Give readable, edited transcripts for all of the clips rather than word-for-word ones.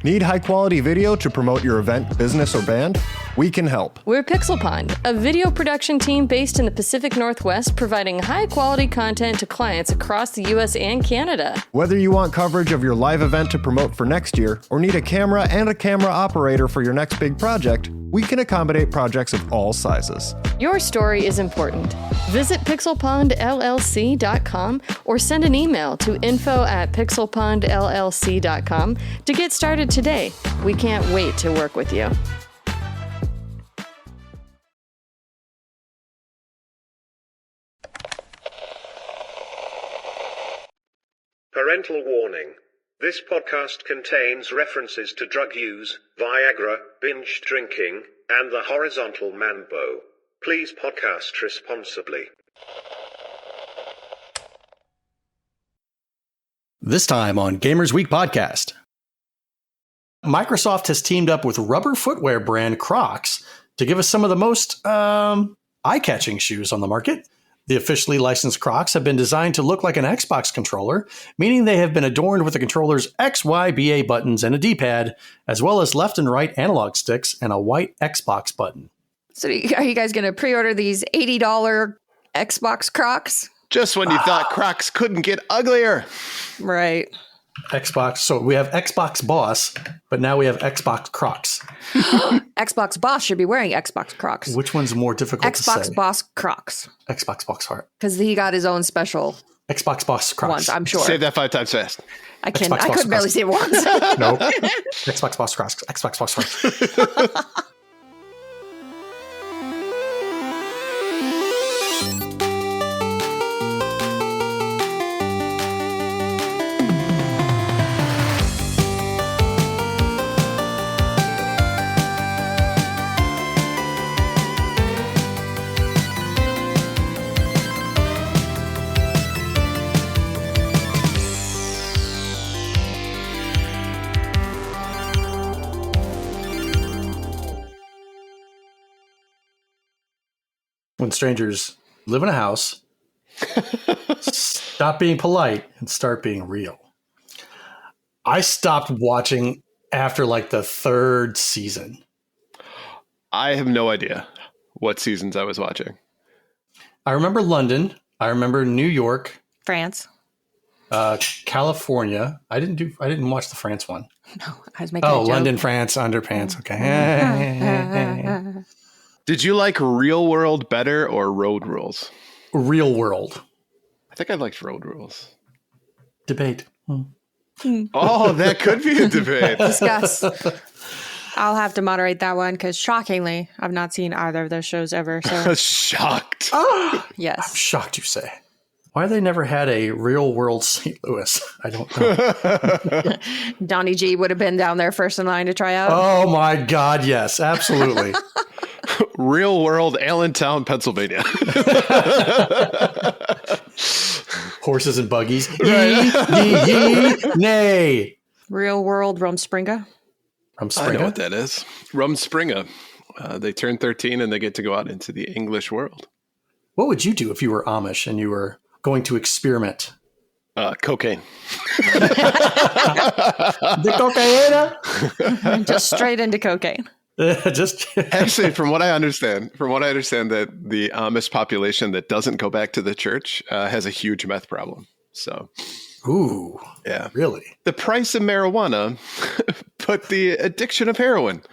Need high-quality video to promote your event, business, or band? We can help. We're Pixel Pond, a video production team based in the Pacific Northwest, providing high-quality content to clients across the U.S. and Canada. Whether you want coverage of your live event to promote for next year, or need a camera and a camera operator for your next big project, we can accommodate projects of all sizes. Your story is important. Visit pixelpondllc.com or send an email to info@pixelpondllc.com to get started today. We can't wait to work with you. Parental warning. This podcast contains references to drug use, Viagra, binge drinking, and the horizontal mambo. Please podcast responsibly. This time on Gamers Week Podcast. Microsoft has teamed up with rubber footwear brand Crocs to give us some of the most eye-catching shoes on the market. The officially licensed Crocs have been designed to look like an Xbox controller, meaning they have been adorned with the controller's X, Y, B, A buttons and a D-pad, as well as left and right analog sticks and a white Xbox button. So are you guys going to pre-order these $80 Xbox Crocs? Just when you thought Crocs couldn't get uglier. Right. Xbox. So we have Xbox Boss, but now we have Xbox Crocs. Xbox Boss should be wearing Xbox Crocs. Which one's more difficult to say? Xbox Boss Crocs. Xbox Boss Heart. Because he got his own special Xbox Boss Crocs. ones, I'm sure. Say that 5 times fast. I couldn't barely say it once. Nope. Xbox Boss Crocs. Xbox Boss Crocs. When strangers live in a house, stop being polite and start being real. I stopped watching after like the third season. I have no idea what seasons I was watching. I remember London. I remember New York, France. California. I didn't watch the France one. No, I was making a joke. London, France, underpants. Okay. Did you like Real World better or Road Rules? Real World. I think I liked Road Rules. Debate. Oh, that could be a debate. Discuss. I'll have to moderate that one because shockingly, I've not seen either of those shows ever. So Shocked. I'm yes. shocked you say. Why they never had a Real World St. Louis? I don't know. Donnie G would have been down there first in line to try out. Oh my God, yes, absolutely. Real World Allentown, Pennsylvania. Horses and buggies. Yee, nay. Real World Rumspringa. I know what that is. Rumspringa. They turn 13 and they get to go out into the English world. What would you do if you were Amish and you were going to experiment? Cocaine. The cocaine? Just straight into cocaine. Actually, from what I understand, that the Amish population that doesn't go back to the church has a huge meth problem. So, ooh, yeah, really? The price of marijuana, but the addiction of heroin.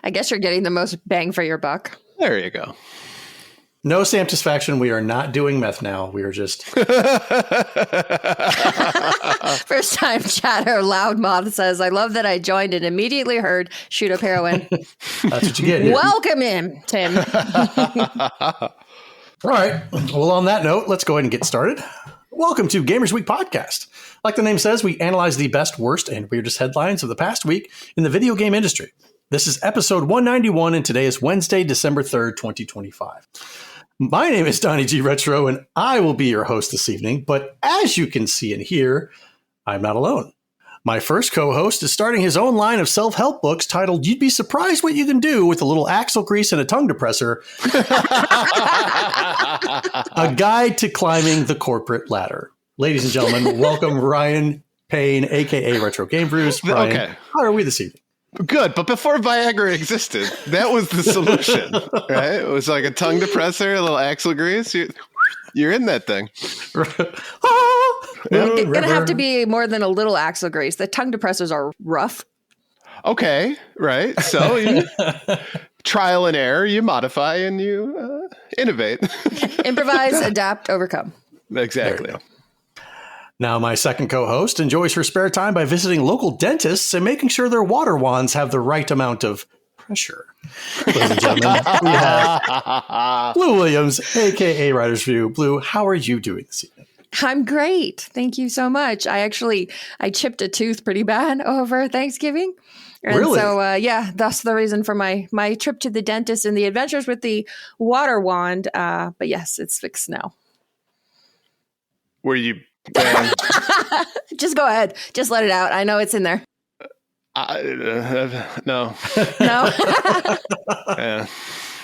I guess you're getting the most bang for your buck. There you go. No satisfaction. We are not doing meth now. We are just first time chatter. Loudmouth says, "I love that I joined and immediately heard shoot up heroin." That's what you get here. Welcome in, Tim. All right. Well, on that note, let's go ahead and get started. Welcome to Gamers Week Podcast. Like the name says, we analyze the best, worst, and weirdest headlines of the past week in the video game industry. This is episode 191, and today is Wednesday, December 3rd, 2025. My name is Donnie G. Retro, and I will be your host this evening. But as you can see and hear, I'm not alone. My first co-host is starting his own line of self-help books titled You'd Be Surprised What You Can Do with a Little Axle Grease and a Tongue Depressor. A Guide to Climbing the Corporate Ladder. Ladies and gentlemen, welcome Ryan Payne, aka Retro Game Brews. Brian, Okay. how are we this evening? Good, but before Viagra existed, that was the solution, right? It was like a tongue depressor, a little axle grease. You're in that thing. It's going to have to be more than a little axle grease. The tongue depressors are rough. Okay, right. So you trial and error, you modify and you innovate. Improvise, adapt, overcome. Exactly. Now, my second co-host enjoys her spare time by visiting local dentists and making sure their water wands have the right amount of pressure. Ladies and gentlemen, we have Blue Williams, a.k.a. Writer's View. Blue, how are you doing this evening? I'm great. Thank you so much. I chipped a tooth pretty bad over Thanksgiving. And Really? so, that's the reason for my trip to the dentist and the adventures with the water wand. But yes, it's fixed now. Were you... Just go ahead. Just let it out. I know it's in there. No. No? Yeah.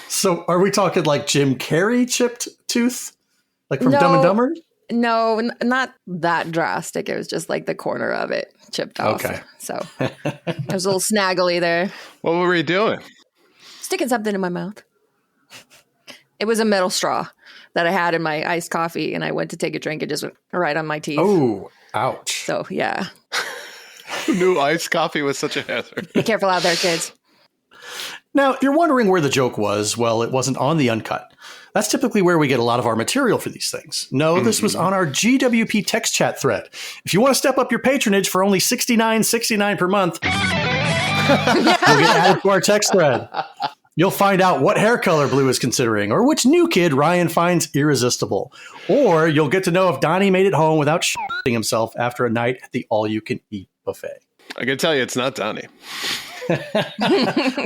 So are we talking like Jim Carrey chipped tooth? Like from No. Dumb and Dumber? No, not that drastic. It was just like the corner of it chipped off. Okay. So it was a little snaggly there. What were you doing? Sticking something in my mouth. It was a metal straw that I had in my iced coffee, and I went to take a drink and just went right on my teeth. Oh, ouch. So, yeah. Who knew iced coffee was such a hazard? Be careful out there, kids. Now, you're wondering where the joke was. Well, it wasn't on the Uncut. That's typically where we get a lot of our material for these things. No, this was on our GWP text chat thread. If you want to step up your patronage for only $69.69 per month, you'll get added to our text thread. You'll find out what hair color Blue is considering, or which new kid Ryan finds irresistible. Or you'll get to know if Donnie made it home without shitting himself after a night at the all-you-can-eat buffet. I can tell you it's not Donnie.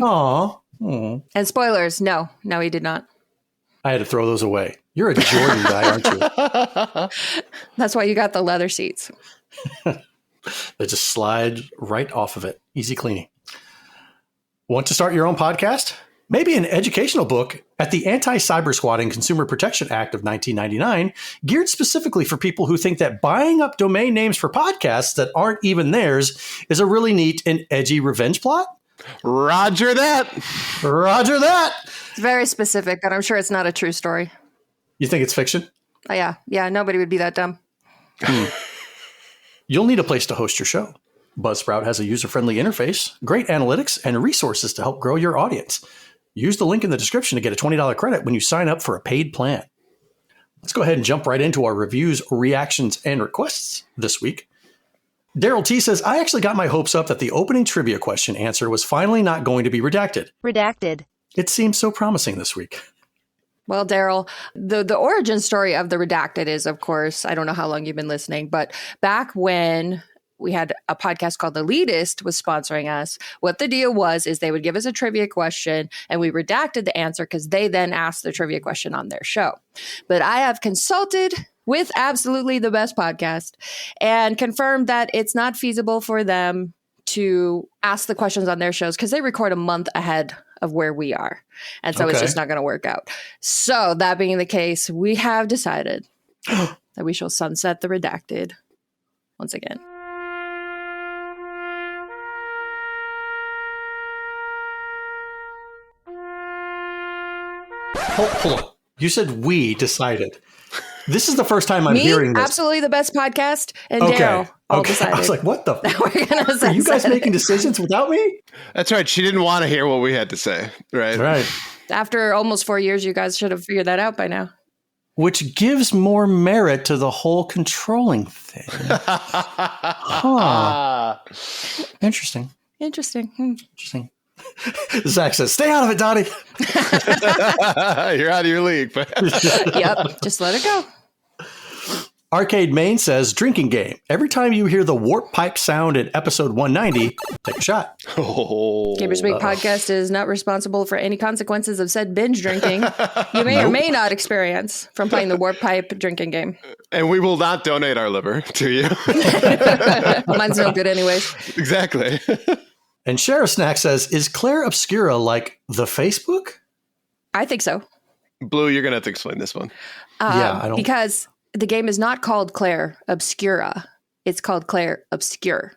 Aw. And spoilers, no, he did not. I had to throw those away. You're a Jordan guy, aren't you? That's why you got the leather seats. They just slide right off of it. Easy cleaning. Want to start your own podcast? Maybe an educational book at the Anti-Cyber-Squatting Consumer Protection Act of 1999, geared specifically for people who think that buying up domain names for podcasts that aren't even theirs is a really neat and edgy revenge plot? Roger that. Roger that. It's very specific, but I'm sure it's not a true story. You think it's fiction? Oh, yeah, nobody would be that dumb. You'll need a place to host your show. Buzzsprout has a user-friendly interface, great analytics, and resources to help grow your audience. Use the link in the description to get a $20 credit when you sign up for a paid plan. Let's go ahead and jump right into our reviews, reactions, and requests this week. Daryl T says, I actually got my hopes up that the opening trivia question answer was finally not going to be redacted. Redacted. It seems so promising this week. Well, Daryl, the origin story of the redacted is, of course, I don't know how long you've been listening, but back when we had a podcast called The Leadist was sponsoring us, what the deal was is they would give us a trivia question and we redacted the answer because they then asked the trivia question on their show. But I have consulted with absolutely the best podcast and confirmed that it's not feasible for them to ask the questions on their shows because they record a month ahead of where we are. And so it's just not going to work out. So that being the case, we have decided that we shall sunset the redacted once again. Hold on. You said we decided. This is the first time I'm Me, hearing this. absolutely the best podcast, and Daryl all decided. I was like, what the We're gonna Are you guys making decisions without me? That's right. She didn't want to hear what we had to say. Right. Right. After almost 4 years, you guys should have figured that out by now. Which gives more merit to the whole controlling thing. Huh. Interesting. Interesting. Zach says, stay out of it, Donnie. You're out of your league. Yep. Just let it go. Arcade Main says, drinking game. Every time you hear the warp pipe sound in episode 190, take a shot. Gamers Week podcast is not responsible for any consequences of said binge drinking you may or may not experience from playing the warp pipe drinking game. And we will not donate our liver to you. Mine's no good anyways. Exactly. And Sheriff Snack says, is Claire Obscura like the Facebook? I think so. Blue, you're going to have to explain this one. I don't. Because the game is not called Claire Obscura. it's called Claire Obscure.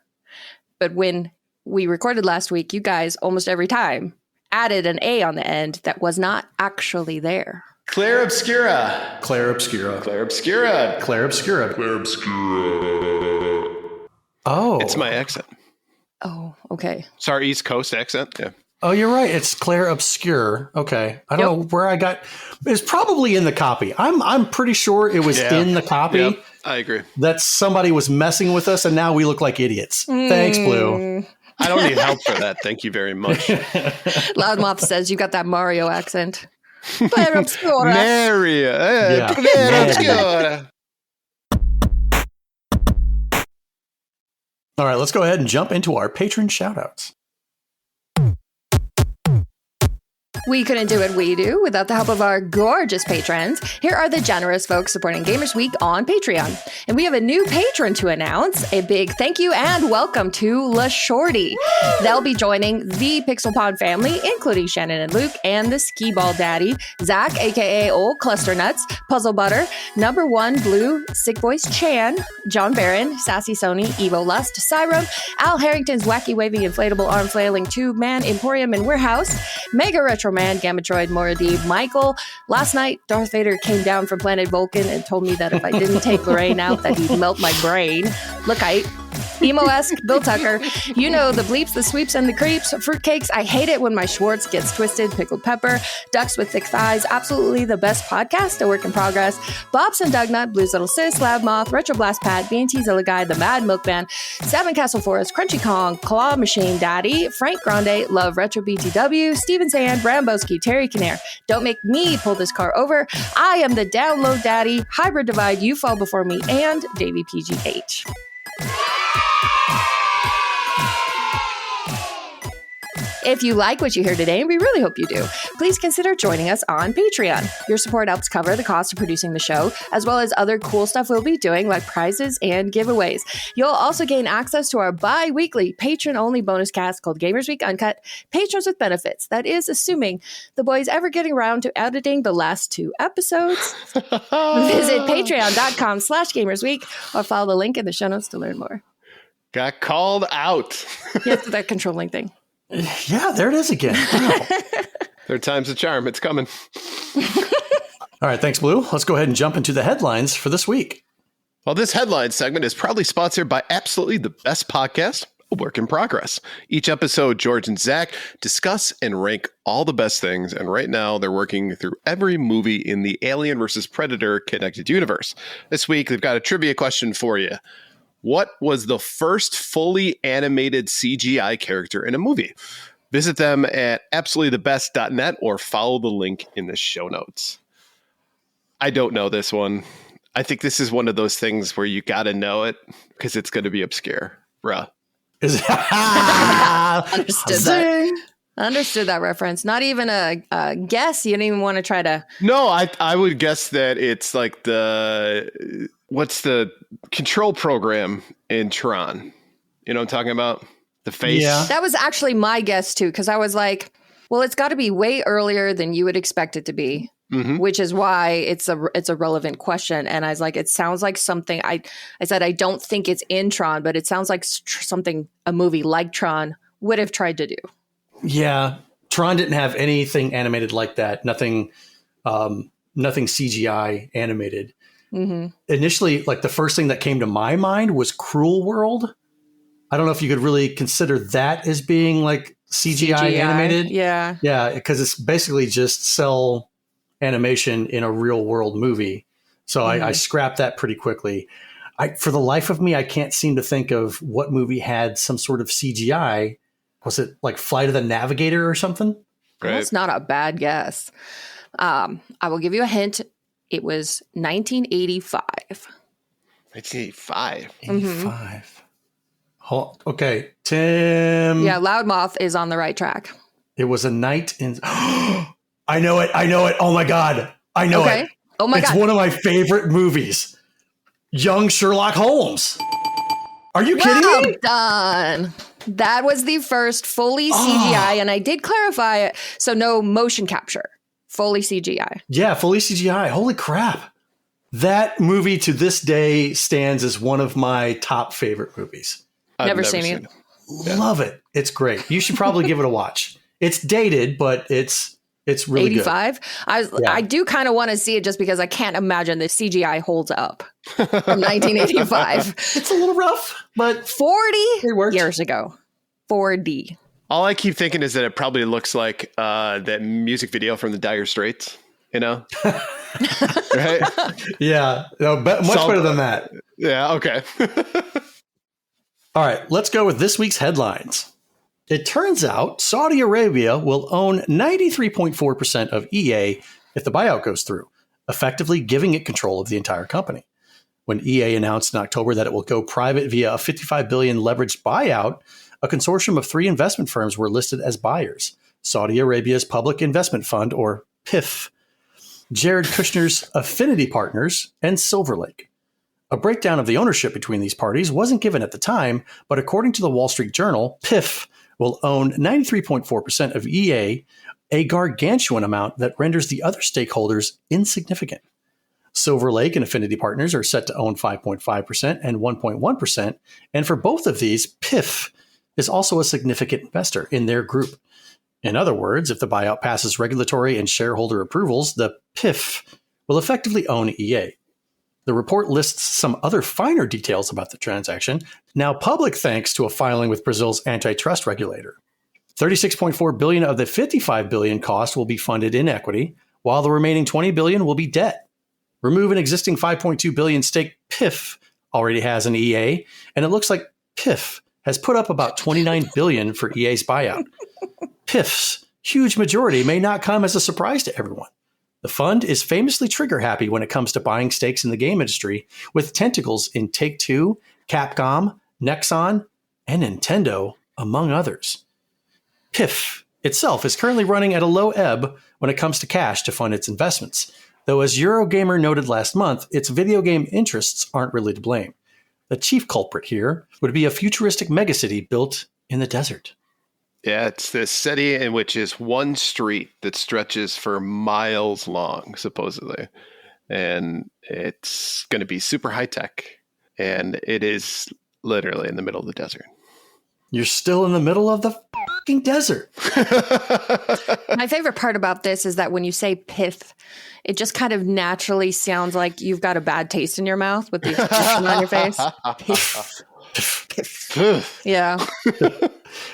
But when we recorded last week, you guys almost every time added an A on the end that was not actually there. Claire Obscura. Claire Obscura. Claire Obscura. Claire Obscura. Claire Obscura. Oh. It's my accent. Oh, okay. It's our East Coast accent. Yeah. Oh, you're right. It's Claire Obscure. Okay. I don't know where I got. It's probably in the copy. I'm pretty sure it was in the copy. Yep, I agree. That somebody was messing with us, and now we look like idiots. Thanks, Blue. I don't need help for that. Thank you very much. Loudmouth says you got that Mario accent. Claire Obscura. Maria. Yeah. Claire Obscura. All right, let's go ahead and jump into our patron shoutouts. We couldn't do what we do without the help of our gorgeous patrons. Here are the generous folks supporting Gamers Week on Patreon. And we have a new patron to announce. A big thank you and welcome to La Shorty. They'll be joining the Pixel Pod family, including Shannon and Luke, and the Skee Ball Daddy, Zach, aka Old Cluster Nuts, Puzzle Butter, Number One Blue, Sick Voice Chan, John Barron, Sassy Sony, Evo Lust, Cyrum, Al Harrington's Wacky Wavy Inflatable Arm Flailing Tube Man, Emporium and Warehouse, Mega Retro Man, Gamatroid, Moradib, Michael. Last night, Darth Vader came down from planet Vulcan and told me that if I didn't take Lorraine out, that he'd melt my brain. Lookite. Emo-esque, Bill Tucker. You know, the bleeps, the sweeps, and the creeps. Fruitcakes, I hate it when my Schwartz gets twisted. Pickled pepper. Ducks with thick thighs. Absolutely the best podcast, a work in progress. Bobs and Dugnut, Blues Little Sis, Loud Moth, Retro Blast Pat, B&T Zilla Guy, The Mad Milkman, Seven Castle Forest, Crunchy Kong, Claw Machine Daddy, Frank Grande, Love Retro BTW, Steven Sand, Ramboski, Terry Kinnair. Don't make me pull this car over. I am the Download Daddy, Hybrid Divide, You Fall Before Me, and Davey PGH. If you like what you hear today, and we really hope you do, please consider joining us on Patreon. Your support helps cover the cost of producing the show, as well as other cool stuff we'll be doing, like prizes and giveaways. You'll also gain access to our bi-weekly patron-only bonus cast called Gamers Week Uncut, Patrons with Benefits. That is assuming the boys ever getting around to editing the last 2 episodes. Visit patreon.com/gamersweek or follow the link in the show notes to learn more. Got called out. Yes, that controlling thing. Yeah, there it is again. Wow. Third time's a charm. It's coming. All right, thanks, Blue. Let's go ahead and jump into the headlines for this week. Well, this headline segment is proudly sponsored by absolutely the best podcast, A Work in Progress. Each episode, George and Zach discuss and rank all the best things, and right now they're working through every movie in the Alien vs. Predator connected universe. This week, they've got a trivia question for you. What was the first fully animated CGI character in a movie? Visit them at absolutelythebest.net or follow the link in the show notes. I don't know this one. I think this is one of those things where you got to know it because it's going to be obscure. Bruh. Understood that reference. Not even a guess. You didn't even want to try to. No, I would guess that it's like what's the control program in Tron? You know what I'm talking about? The face. Yeah. That was actually my guess too, because I was like, well, it's got to be way earlier than you would expect it to be, which is why it's a relevant question. And I was like, it sounds like something. I said I don't think it's in Tron, but it sounds like something a movie like Tron would have tried to do. Yeah, Tron didn't have anything animated like that. Nothing CGI animated. Mm-hmm. Initially, like the first thing that came to my mind was Cruel World. I don't know if you could really consider that as being like CGI animated. Yeah. Yeah, because it's basically just cell animation in a real world movie. So I scrapped that pretty quickly. For the life of me, I can't seem to think of what movie had some sort of CGI. Was it like Flight of the Navigator or something? Well, that's not a bad guess. I will give you a hint. It was 1985. 1985. 85. Okay, Tim. Yeah, Loudmouth is on the right track. It was a night in. I know it. Oh my God. I know it. Oh my God. It's one of my favorite movies. Young Sherlock Holmes. Are you kidding me? Well done. That was the first fully CGI, and I did clarify it. So no motion capture, fully CGI. Yeah, fully CGI. Holy crap. That movie to this day stands as one of my top favorite movies. I've Never seen it. Love it. It's great. You should probably give it a watch. It's dated, but it's really 85. I do kind of want to see it just because I can't imagine the CGI holds up from 1985. good. It's a little rough, but 40 it worked. years ago. 4D. All I keep thinking is that it probably looks like that music video from the Dire Straits, you know? Right? Yeah. No, much better than that. Yeah, okay. All right, let's go with this week's headlines. It turns out Saudi Arabia will own 93.4% of EA if the buyout goes through, effectively giving it control of the entire company. When EA announced in October that it will go private via a $55 billion leveraged buyout, a consortium of 3 investment firms were listed as buyers: Saudi Arabia's Public Investment Fund, or PIF, Jared Kushner's Affinity Partners, and Silver Lake. A breakdown of the ownership between these parties wasn't given at the time, but according to the Wall Street Journal, PIF will own 93.4% of EA, a gargantuan amount that renders the other stakeholders insignificant. Silver Lake and Affinity Partners are set to own 5.5% and 1.1%, and for both of these, PIF is also a significant investor in their group. In other words, if the buyout passes regulatory and shareholder approvals, the PIF will effectively own EA. The report lists some other finer details about the transaction, now public thanks to a filing with Brazil's antitrust regulator. $36.4 billion of the $55 billion cost will be funded in equity, while the remaining $20 billion will be debt. Remove an existing $5.2 billion stake PIF already has in EA, and it looks like PIF has put up about $29 billion for EA's buyout. PIF's huge majority may not come as a surprise to everyone. The fund is famously trigger-happy when it comes to buying stakes in the game industry, with tentacles in Take-Two, Capcom, Nexon, and Nintendo, among others. PIF itself is currently running at a low ebb when it comes to cash to fund its investments, though as Eurogamer noted last month, its video game interests aren't really to blame. The chief culprit here would be a futuristic megacity built in the desert. Yeah, it's this city in which is one street that stretches for miles long, supposedly. And it's going to be super high tech. And it is literally in the middle of the desert. You're still in the middle of the fucking desert. My favorite part about this is that when you say PIF, it just kind of naturally sounds like you've got a bad taste in your mouth with the expression on your face. PIF. PIF. Yeah.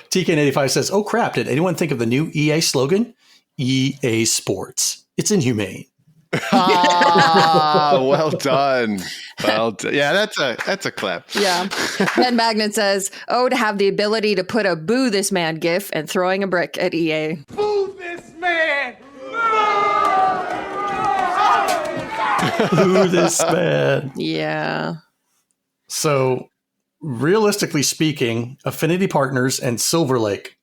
TK85 says, "Oh crap, did anyone think of the new EA slogan? EA Sports. It's inhumane." Well done. Well done. Yeah, that's a clap. Yeah. Ben Magnet says, "Oh, to have the ability to put a boo this man gif and throwing a brick at EA." Boo this man! Boo this man. Yeah. So, realistically speaking, Affinity Partners and Silver Lake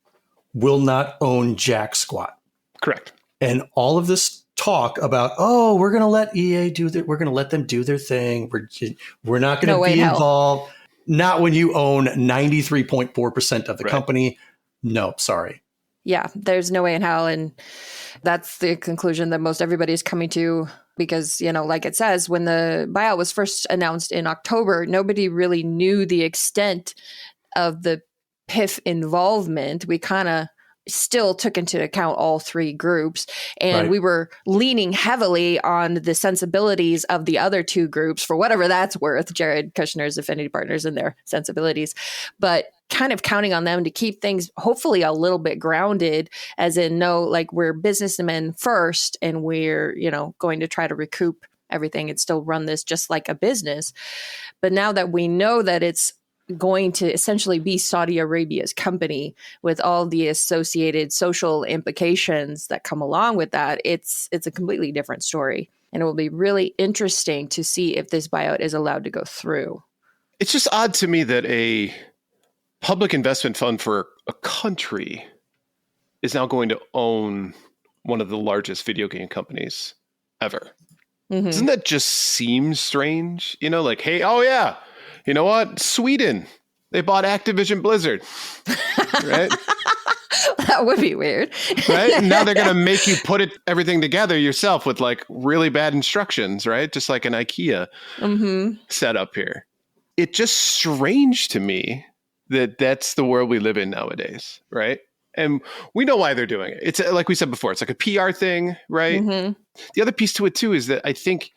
will not own jack squat. Correct. And all of this talk about, oh, we're going to let EA we're going to let them do their thing. We're not going to be involved. Not when you own 93.4% of the company. No, sorry. Yeah, there's no way in hell. And that's the conclusion that most everybody is coming to because, you know, like it says, when the buyout was first announced in October, nobody really knew the extent of the PIF involvement. We kind of still took into account all 3 groups, and we were leaning heavily on the sensibilities of the other 2 groups for whatever that's worth, Jared Kushner's Affinity Partners and their sensibilities, but kind of counting on them to keep things hopefully a little bit grounded, as in, no, like, we're businessmen first and we're, you know, going to try to recoup everything and still run this just like a business. But now that we know that it's going to essentially be Saudi Arabia's company with all the associated social implications that come along with that, it's a completely different story. And it will be really interesting to see if this buyout is allowed to go through. It's just odd to me that a public investment fund for a country is now going to own one of the largest video game companies ever. Mm-hmm. Doesn't that just seem strange? You know, like, hey, oh yeah, you know what? Sweden, they bought Activision Blizzard, right? That would be weird. Right? Now they're going to make you put everything together yourself with like really bad instructions, right? Just like an IKEA setup here. It's just strange to me that that's the world we live in nowadays, right? And we know why they're doing it. It's like we said before, it's like a PR thing, right? The other piece to it too is that I think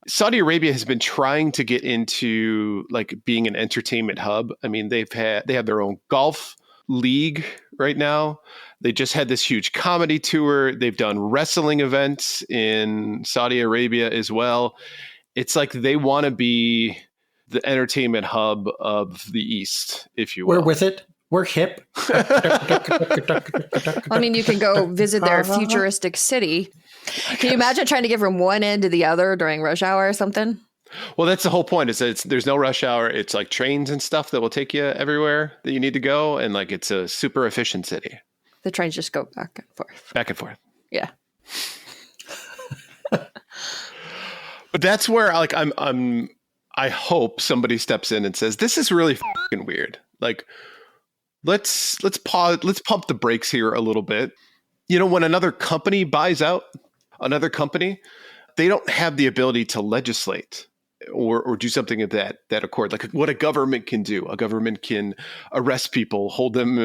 Saudi Arabia has been trying to get into like being an entertainment hub. I mean, they have their own golf league right now. They just had this huge comedy tour. They've done wrestling events in Saudi Arabia as well. It's like they want to be the entertainment hub of the East, if you will. We're with it. We're hip. I mean, you can go visit their futuristic city. Can you imagine trying to get from one end to the other during rush hour or something? Well, that's the whole point. Is that there's no rush hour. It's like trains and stuff that will take you everywhere that you need to go, and like it's a super efficient city. The trains just go back and forth. Back and forth. Yeah. But that's where like I hope somebody steps in and says, "This is really fucking weird." Like, let's pause. Let's pump the brakes here a little bit. You know, when another company buys out another company, they don't have the ability to legislate or do something of that accord, like what a government can do. A government can arrest people, hold them,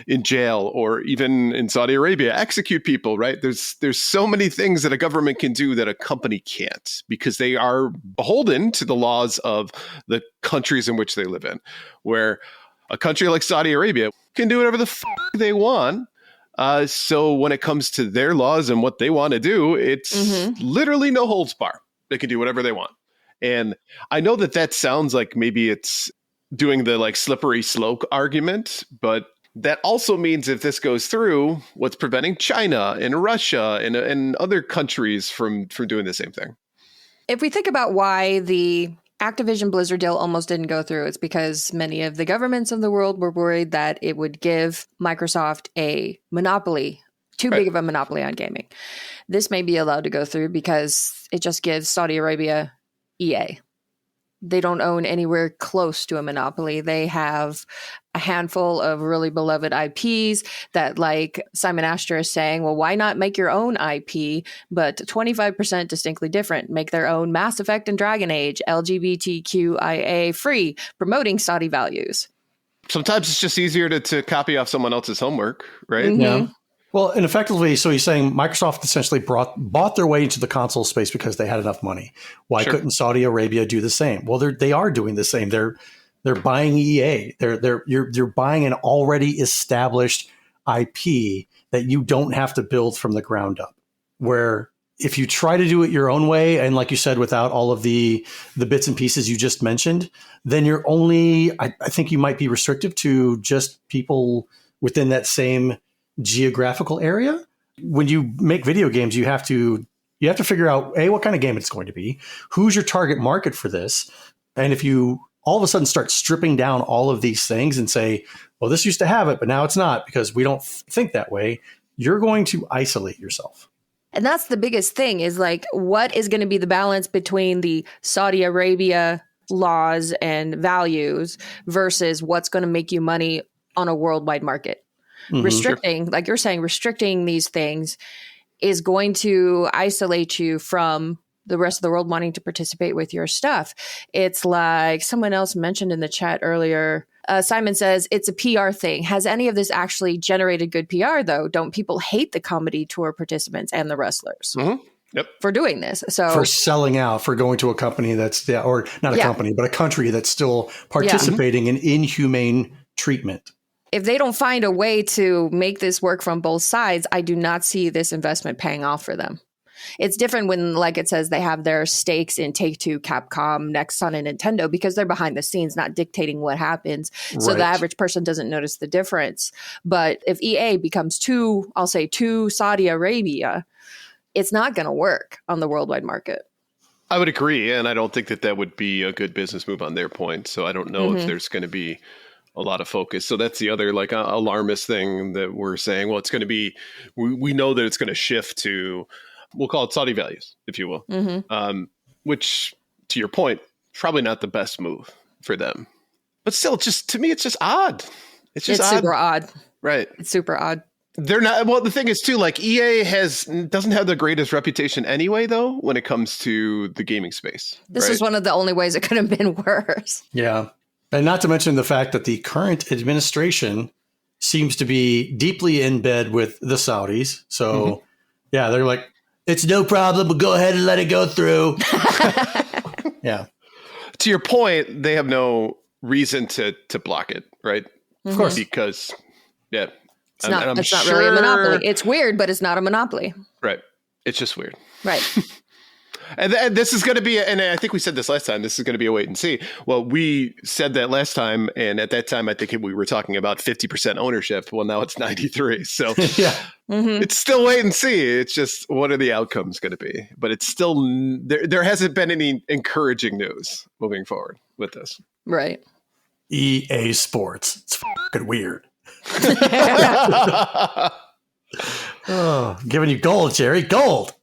in jail, or even in Saudi Arabia, execute people, right? There's so many things that a government can do that a company can't, because they are beholden to the laws of the countries in which they live in, where a country like Saudi Arabia can do whatever the they want. So when it comes to their laws and what they want to do, it's literally no holds bar. They can do whatever they want. And I know that sounds like maybe it's doing the like slippery slope argument, but that also means if this goes through, what's preventing China and Russia and other countries from doing the same thing? If we think about why the Activision Blizzard deal almost didn't go through, it's because many of the governments of the world were worried that it would give Microsoft a monopoly, too big of a monopoly on gaming. This may be allowed to go through because it just gives Saudi Arabia EA. They don't own anywhere close to a monopoly. They have a handful of really beloved IPs that, like Simon Astor is saying, well, why not make your own IP, but 25% distinctly different? Make their own Mass Effect and Dragon Age, LGBTQIA free, promoting Saudi values. Sometimes it's just easier to copy off someone else's homework, right? Yeah. Well, and effectively, so he's saying Microsoft essentially bought their way into the console space because they had enough money. Why couldn't Saudi Arabia do the same? Well, they are doing the same. They're buying EA. You're buying an already established IP that you don't have to build from the ground up. Where if you try to do it your own way, and like you said, without all of the bits and pieces you just mentioned, then you're only, I think you might be restrictive to just people within that same geographical area. When you make video games, you have to figure out what kind of game it's going to be, who's your target market for this, and if you all of a sudden start stripping down all of these things and say, well, this used to have it, but now it's not because we don't think that way, you're going to isolate yourself. And that's the biggest thing, is like, what is going to be the balance between the Saudi Arabia laws and values versus what's going to make you money on a worldwide market? Restricting, like you're saying, restricting these things is going to isolate you from the rest of the world wanting to participate with your stuff. It's like someone else mentioned in the chat earlier. Simon says it's a PR thing. Has any of this actually generated good PR, though? Don't people hate the comedy tour participants and the wrestlers for doing this? So for selling out, for going to a company that's, or not a company, but a country that's still participating in inhumane treatment. If they don't find a way to make this work from both sides, I do not see this investment paying off for them. It's different when, like it says, they have their stakes in Take-Two, Capcom, Nexon, and Nintendo, because they're behind the scenes, not dictating what happens. So the average person doesn't notice the difference. But if EA becomes too Saudi Arabia, it's not going to work on the worldwide market. I would agree. And I don't think that would be a good business move on their point. So I don't know if there's going to be a lot of focus. So that's the other like alarmist thing that we're saying. Well, it's going to be, we know that it's going to shift to, we'll call it Saudi values, if you will, which to your point, probably not the best move for them, but still just, to me, it's just odd. It's just It's odd. super odd. Right. It's super odd. They're not. Well, the thing is too, like EA doesn't have the greatest reputation anyway, though, when it comes to the gaming space. This right? is one of the only ways it could have been worse. Yeah. And not to mention the fact that the current administration seems to be deeply in bed with the Saudis. So, yeah, they're like, it's no problem. We'll go ahead and let it go through. Yeah. To your point, they have no reason to block it, right? Of course. Because, yeah. It's not really a monopoly. It's weird, but it's not a monopoly. Right. It's just weird. Right. And this is going to be, and I think we said this last time, this is going to be a wait and see. Well, we said that last time, and at that time, I think we were talking about 50% ownership. Well, now it's 93. So Yeah. it's still wait and see. It's just, what are the outcomes going to be? But it's still, there hasn't been any encouraging news moving forward with this. Right. EA Sports. It's fucking weird. Oh, giving you gold, Jerry. Gold.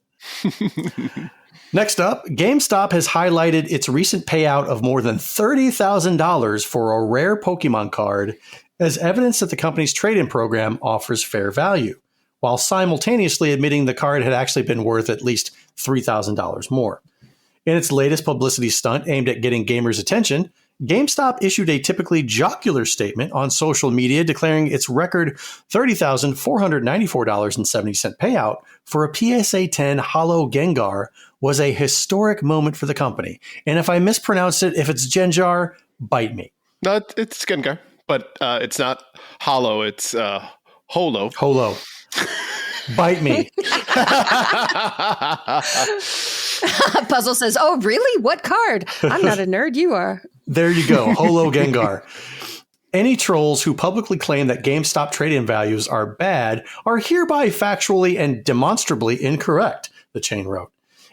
Next up, GameStop has highlighted its recent payout of more than $30,000 for a rare Pokemon card as evidence that the company's trade-in program offers fair value, while simultaneously admitting the card had actually been worth at least $3,000 more. In its latest publicity stunt aimed at getting gamers' attention, GameStop issued a typically jocular statement on social media declaring its record $30,494.70 payout for a PSA 10 Holo Gengar was a historic moment for the company. And if I mispronounce it, if it's Gengar, bite me. No, it's Gengar, but it's not hollow. It's holo. Holo. Bite me. Puzzle says, "Oh, really? What card? I'm not a nerd. You are." There you go. Holo Gengar. Any trolls who publicly claim that GameStop trade-in values are bad are hereby factually and demonstrably incorrect, the chain wrote.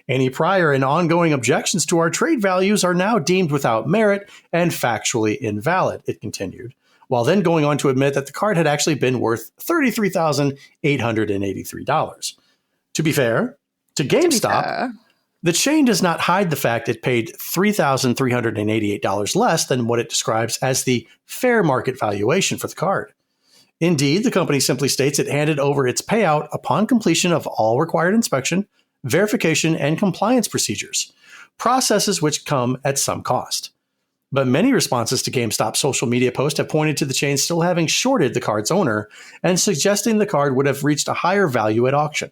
Any prior and ongoing objections to our trade values are now deemed without merit and factually invalid, it continued, while then going on to admit that the card had actually been worth $33,883. To be fair, to GameStop, the chain does not hide the fact it paid $3,388 less than what it describes as the fair market valuation for the card. Indeed, the company simply states it handed over its payout upon completion of all required inspection, verification, and compliance procedures, processes which come at some cost. But many responses to GameStop's social media posts have pointed to the chain still having shorted the card's owner and suggesting the card would have reached a higher value at auction.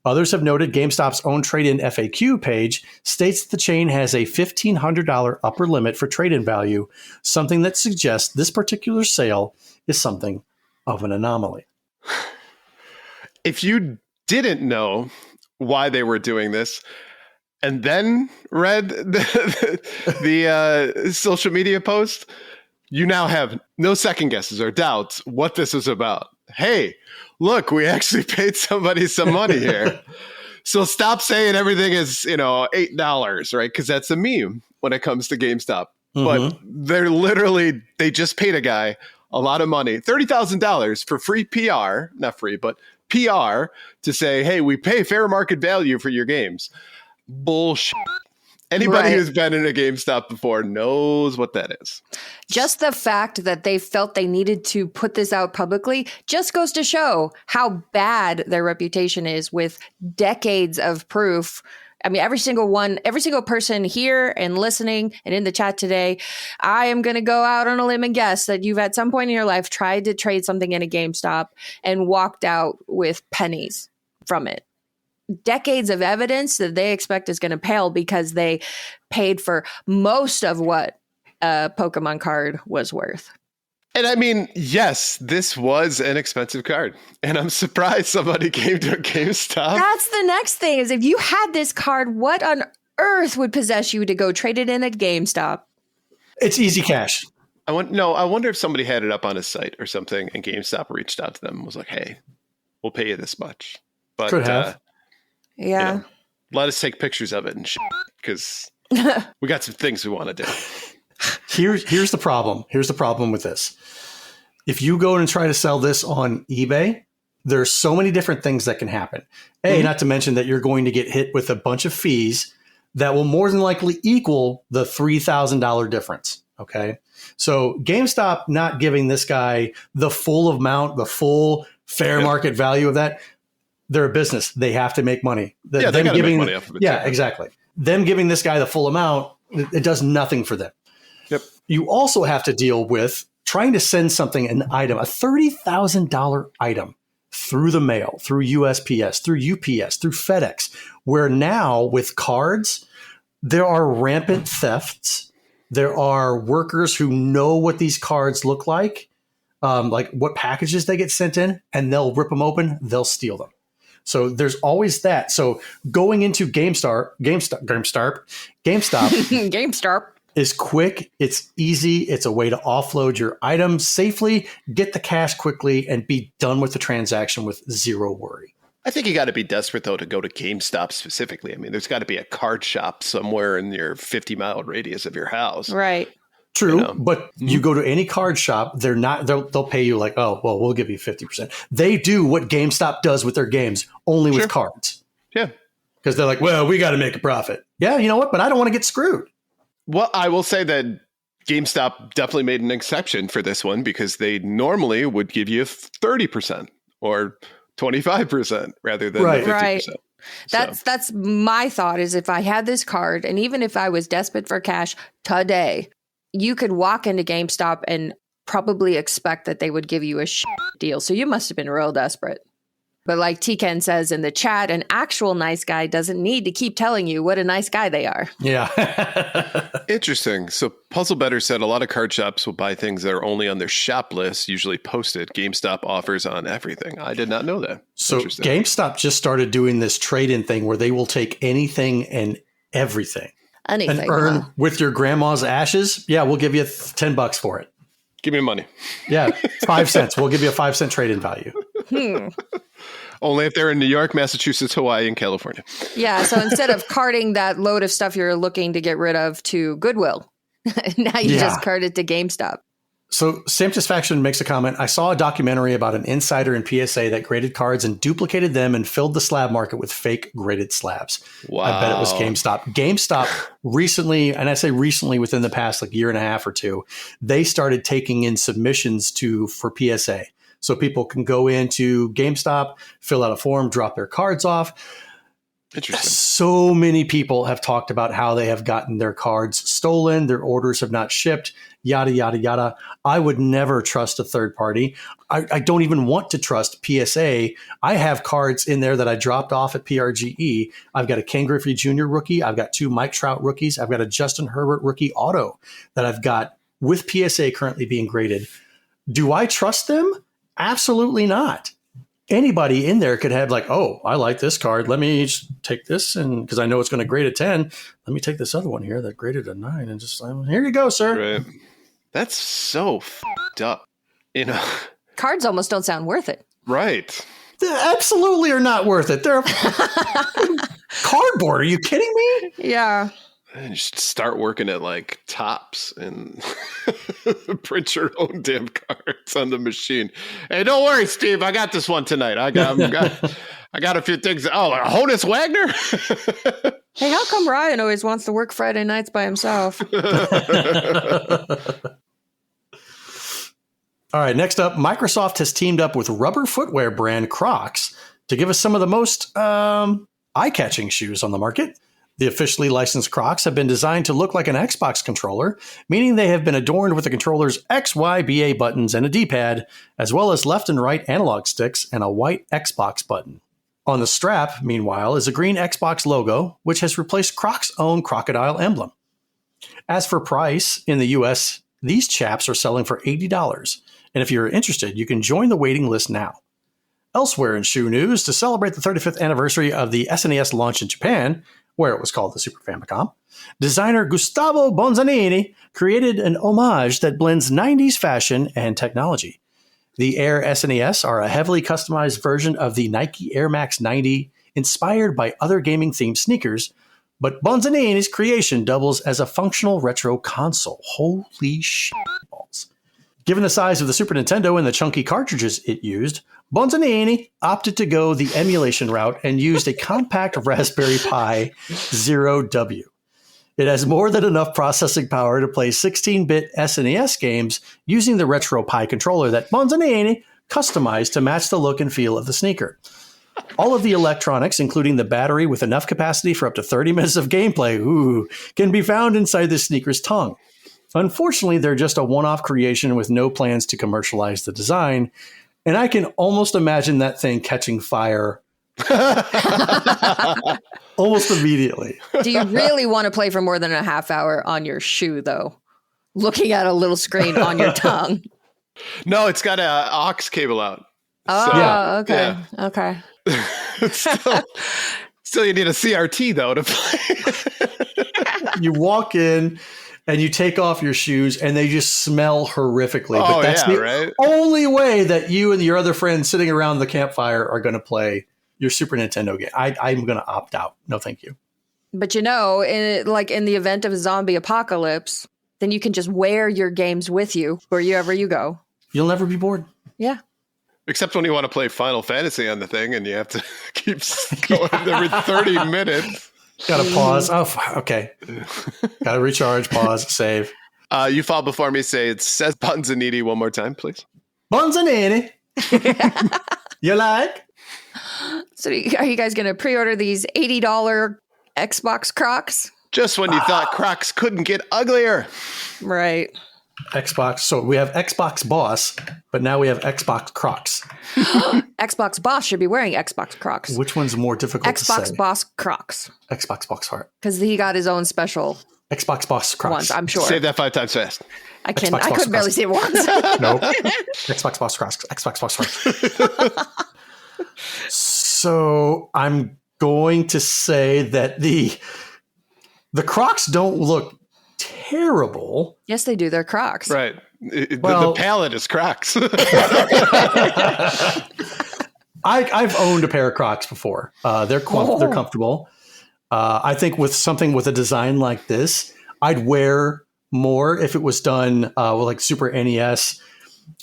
Others have noted GameStop's own trade-in FAQ page states that the chain has a $1,500 upper limit for trade-in value, something that suggests this particular sale is something of an anomaly. If you didn't know why they were doing this and then read the social media post, you now have no second guesses or doubts what this is about. Hey, look, we actually paid somebody some money here. So stop saying everything is, $8, right? Because that's a meme when it comes to GameStop. But they just paid a guy a lot of money, $30,000 for free PR, not free, but PR to say, hey, we pay fair market value for your games. Bullshit. Anybody who's been in a GameStop before knows what that is. Just the fact that they felt they needed to put this out publicly just goes to show how bad their reputation is with decades of proof. I mean, every single person here and listening and in the chat today, I am going to go out on a limb and guess that you've at some point in your life tried to trade something in a GameStop and walked out with pennies from it. Decades of evidence that they expect is going to pale because they paid for most of what a Pokemon card was worth. And I mean, yes, this was an expensive card. And I'm surprised somebody came to a GameStop. That's the next thing is if you had this card, what on earth would possess you to go trade it in at GameStop? It's easy cash. I wonder if somebody had it up on his site or something and GameStop reached out to them and was like, hey, we'll pay you this much. But could have. Yeah. Let us take pictures of it and shit because we got some things we want to do. Here's the problem. Here's the problem with this. If you go and try to sell this on eBay, there's so many different things that can happen. Not to mention that you're going to get hit with a bunch of fees that will more than likely equal the $3,000 difference. Okay. So GameStop not giving this guy the full amount, the full fair market value of that. They're a business. They have to make money. They got to make money off of it. Yeah, exactly. Them giving this guy the full amount, it does nothing for them. Yep. You also have to deal with trying to send something, an item, a $30,000 item through the mail, through USPS, through UPS, through FedEx, where now with cards, there are rampant thefts. There are workers who know what these cards look like what packages they get sent in, and they'll rip them open, they'll steal them. So there's always that. So going into GameStop GameStop is quick. It's easy. It's a way to offload your items safely, get the cash quickly, and be done with the transaction with zero worry. I think you got to be desperate, though, to go to GameStop specifically. I mean, there's got to be a card shop somewhere in your 50-mile radius of your house. Right. True, but you go to any card shop, they'll pay you like, oh, well, we'll give you 50%. They do what GameStop does with their games, only with cards. Yeah. Because they're like, well, we got to make a profit. Yeah, you know what? But I don't want to get screwed. Well, I will say that GameStop definitely made an exception for this one because they normally would give you 30% or 25% rather than 50%. Right. That's my thought is if I had this card, and even if I was desperate for cash today, you could walk into GameStop and probably expect that they would give you a deal. So you must have been real desperate. But like T-Ken says in the chat, an actual nice guy doesn't need to keep telling you what a nice guy they are. Yeah. Interesting. So Puzzle Better said a lot of card shops will buy things that are only on their shop list, usually posted. GameStop offers on everything. I did not know that. So GameStop just started doing this trade-in thing where they will take anything and everything. Anything. And earn with your grandma's ashes. Yeah, we'll give you $10 for it. Give me money. Yeah, 5 cents. We'll give you a 5-cent trade-in value. Only if they're in New York, Massachusetts, Hawaii, and California. Yeah, so instead of carting that load of stuff you're looking to get rid of to Goodwill, now you just cart it to GameStop. So Satisfaction makes a comment. I saw a documentary about an insider in PSA that graded cards and duplicated them and filled the slab market with fake graded slabs. Wow. I bet it was GameStop. GameStop recently, and I say recently within the past like year and a half or two, they started taking in submissions for PSA. So people can go into GameStop, fill out a form, drop their cards off. Interesting. So many people have talked about how they have gotten their cards stolen, their orders have not shipped, yada, yada, yada. I would never trust a third party. I don't even want to trust PSA. I have cards in there that I dropped off at PRGE. I've got a Ken Griffey Jr. rookie. I've got 2 Mike Trout rookies. I've got a Justin Herbert rookie auto that I've got with PSA currently being graded. Do I trust them? Absolutely not. Anybody in there could have like, oh, I like this card. Let me just take this, and because I know it's going to grade a 10, let me take this other one here that graded a 9 and just here you go, sir. Right. That's so f***ed up. You know, cards almost don't sound worth it. Right. They absolutely are not worth it. They're cardboard. Are you kidding me? Yeah. And you should start working at like Tops and print your own damn cards on the machine. Hey, don't worry, Steve. I got this one tonight. I got a few things. Oh, Honus Wagner. Hey, how come Ryan always wants to work Friday nights by himself? All right. Next up, Microsoft has teamed up with rubber footwear brand Crocs to give us some of the most eye-catching shoes on the market. The officially licensed Crocs have been designed to look like an Xbox controller, meaning they have been adorned with the controller's X, Y, BA buttons and a D-pad, as well as left and right analog sticks and a white Xbox button. On the strap, meanwhile, is a green Xbox logo, which has replaced Crocs' own crocodile emblem. As for price, in the US, these chaps are selling for $80, and if you're interested, you can join the waiting list now. Elsewhere in shoe news, to celebrate the 35th anniversary of the SNES launch in Japan, where it was called the Super Famicom, designer Gustavo Bonzanini created an homage that blends 90s fashion and technology. The Air SNES are a heavily customized version of the Nike Air Max 90, inspired by other gaming-themed sneakers, but Bonzanini's creation doubles as a functional retro console. Holy shitballs. Given the size of the Super Nintendo and the chunky cartridges it used, Bonzanini opted to go the emulation route and used a compact Raspberry Pi 0W. It has more than enough processing power to play 16-bit SNES games using the RetroPie controller that Bonzanini customized to match the look and feel of the sneaker. All of the electronics, including the battery with enough capacity for up to 30 minutes of gameplay, can be found inside the sneaker's tongue. Unfortunately, they're just a one-off creation with no plans to commercialize the design, and I can almost imagine that thing catching fire almost immediately. Do you really want to play for more than a half hour on your shoe, though? Looking at a little screen on your tongue. No, it's got a aux cable out. Oh, So, yeah. Okay. yeah. Okay. Still, you need a CRT, though, to play. You walk in and you take off your shoes and they just smell horrifically. But that's the only way that you and your other friends sitting around the campfire are going to play your Super Nintendo game. I'm going to opt out. No, thank you. But in the event of a zombie apocalypse, then you can just wear your games with you wherever you go. You'll never be bored. Yeah. Except when you want to play Final Fantasy on the thing and you have to keep going every 30 minutes. Got to pause. Oh, okay. Got to recharge, pause, save. You fall before me, say it says Bonzanini one more time, please. Bonzanini. You like? So are you guys going to pre-order these $80 Xbox Crocs? Just when you thought Crocs couldn't get uglier. Right. Xbox. So we have Xbox Boss, but now we have Xbox Crocs. Xbox Boss should be wearing Xbox Crocs. Which one's more difficult to say? Xbox Boss Crocs. Xbox Boss Heart. Because he got his own special Xbox Boss Crocs. ones, I'm sure. Say that 5 times fast. I could barely say it once. Nope. Xbox Boss Crocs. Xbox Boss Heart. So I'm going to say that the Crocs don't look terrible. Yes, they do. They're Crocs. Right. The palette is Crocs. I've owned a pair of Crocs before. They're comfortable. I think with something with a design like this, I'd wear more if it was done with like Super NES,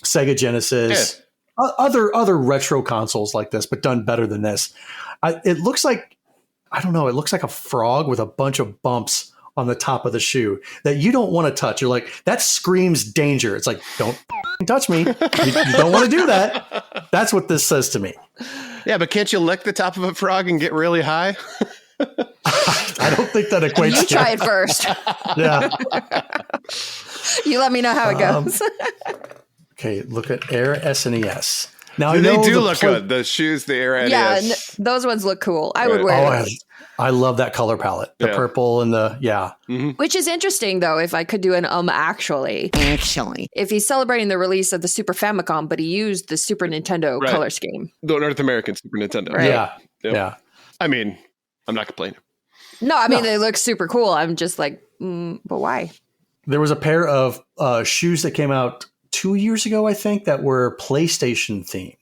Sega Genesis, other retro consoles like this, but done better than this. It looks like, I don't know, it looks like a frog with a bunch of bumps on the top of the shoe that you don't want to touch. You're like, that screams danger. It's like, don't touch me. You don't want to do that. That's what this says to me. Yeah, but can't you lick the top of a frog and get really high? I don't think that equates. You try it first. Yeah. You let me know how it goes. Okay, look at Air SNES. Now they do look good. The shoes, the Air NES. Yeah, those ones look cool. I would wear those. I love that color palette. The purple and the, Mm-hmm. Which is interesting, though, if I could do an actually. If he's celebrating the release of the Super Famicom, but he used the Super Nintendo color scheme. The North American Super Nintendo. Right. Yeah. Yep. Yeah. I mean, I'm not complaining. No, I mean, they look super cool. I'm just like, but why? There was a pair of shoes that came out 2 years ago, I think, that were PlayStation themed.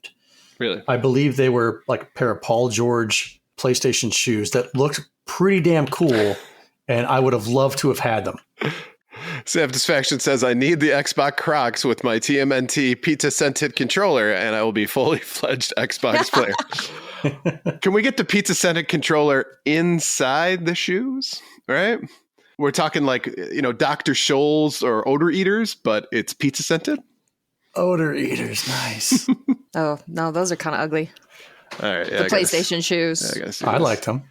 Really? I believe they were like a pair of Paul George PlayStation shoes that looked pretty damn cool, and I would have loved to have had them. Satisfaction says, I need the Xbox Crocs with my TMNT pizza-scented controller, and I will be fully fledged Xbox player. Can we get the pizza-scented controller inside the shoes? Right? We're talking like, Dr. Scholl's or Odor Eaters, but it's pizza-scented? Odor Eaters, nice. Oh, no, those are kind of ugly. All right, the PlayStation shoes. I liked them.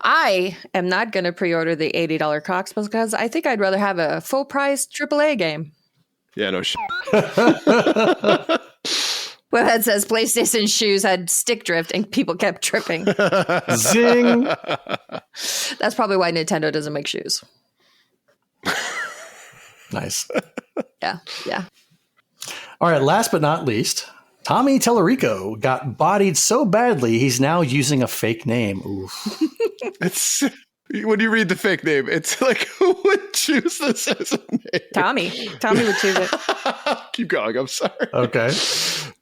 I am not going to pre-order the $80 Crocs because I think I'd rather have a full-price AAA game. Yeah, no shit. Webhead says PlayStation shoes had stick drift and people kept tripping. Zing. That's probably why Nintendo doesn't make shoes. Nice. Yeah. All right, last but not least, Tommy Tallarico got bodied so badly he's now using a fake name. Oof. It's when you read the fake name, it's like, who would choose this as a name? Tommy would choose it. Keep going. I'm sorry. Okay.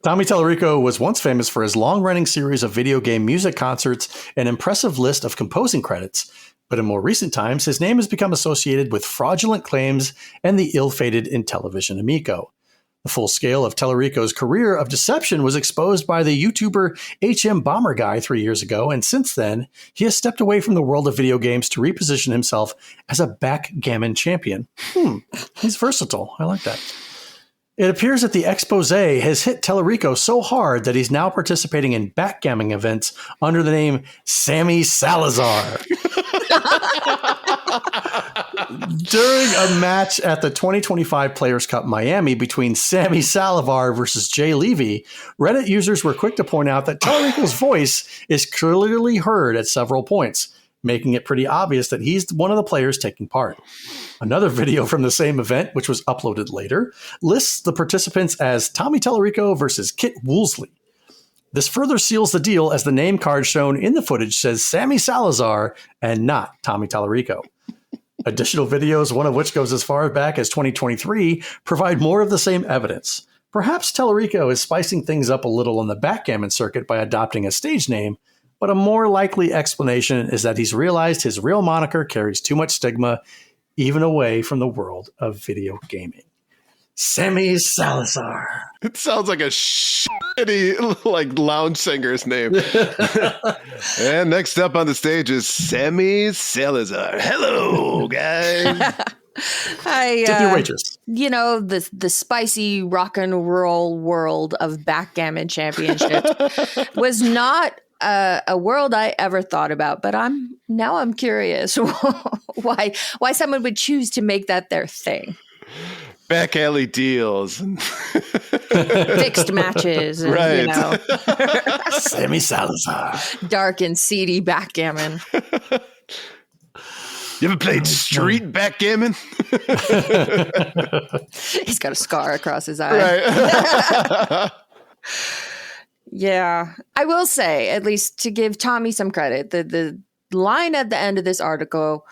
Tommy Tallarico was once famous for his long-running series of video game music concerts and impressive list of composing credits. But in more recent times, his name has become associated with fraudulent claims and the ill-fated Intellivision Amico. The full scale of Tallarico's career of deception was exposed by the YouTuber HM Bomber Guy 3 years ago, and since then, he has stepped away from the world of video games to reposition himself as a backgammon champion. He's versatile. I like that. It appears that the expose has hit Tallarico so hard that he's now participating in backgammon events under the name Sammy Salazar. During a match at the 2025 Players' Cup Miami between Sammy Salazar versus Jay Levy, Reddit users were quick to point out that Tallarico's voice is clearly heard at several points, making it pretty obvious that he's one of the players taking part. Another video from the same event, which was uploaded later, lists the participants as Tommy Tallarico versus Kit Woolsey. This further seals the deal as the name card shown in the footage says Sammy Salazar and not Tommy Tallarico. Additional videos, one of which goes as far back as 2023, provide more of the same evidence. Perhaps Tallarico is spicing things up a little on the backgammon circuit by adopting a stage name, but a more likely explanation is that he's realized his real moniker carries too much stigma, even away from the world of video gaming. Sammy Salazar. It sounds like a shitty lounge singer's name. And next up on the stage is Sammy Salazar. Hello, guys. Tip your waitress. You know, the spicy rock and roll world of backgammon championships was not a world I ever thought about, but I'm curious why someone would choose to make that their thing. Back alley deals. Fixed matches. And, right. You know. Sammy Salazar. Dark and seedy backgammon. You ever played street backgammon? He's got a scar across his eye. Right. Yeah. I will say, at least to give Tommy some credit, the line at the end of this article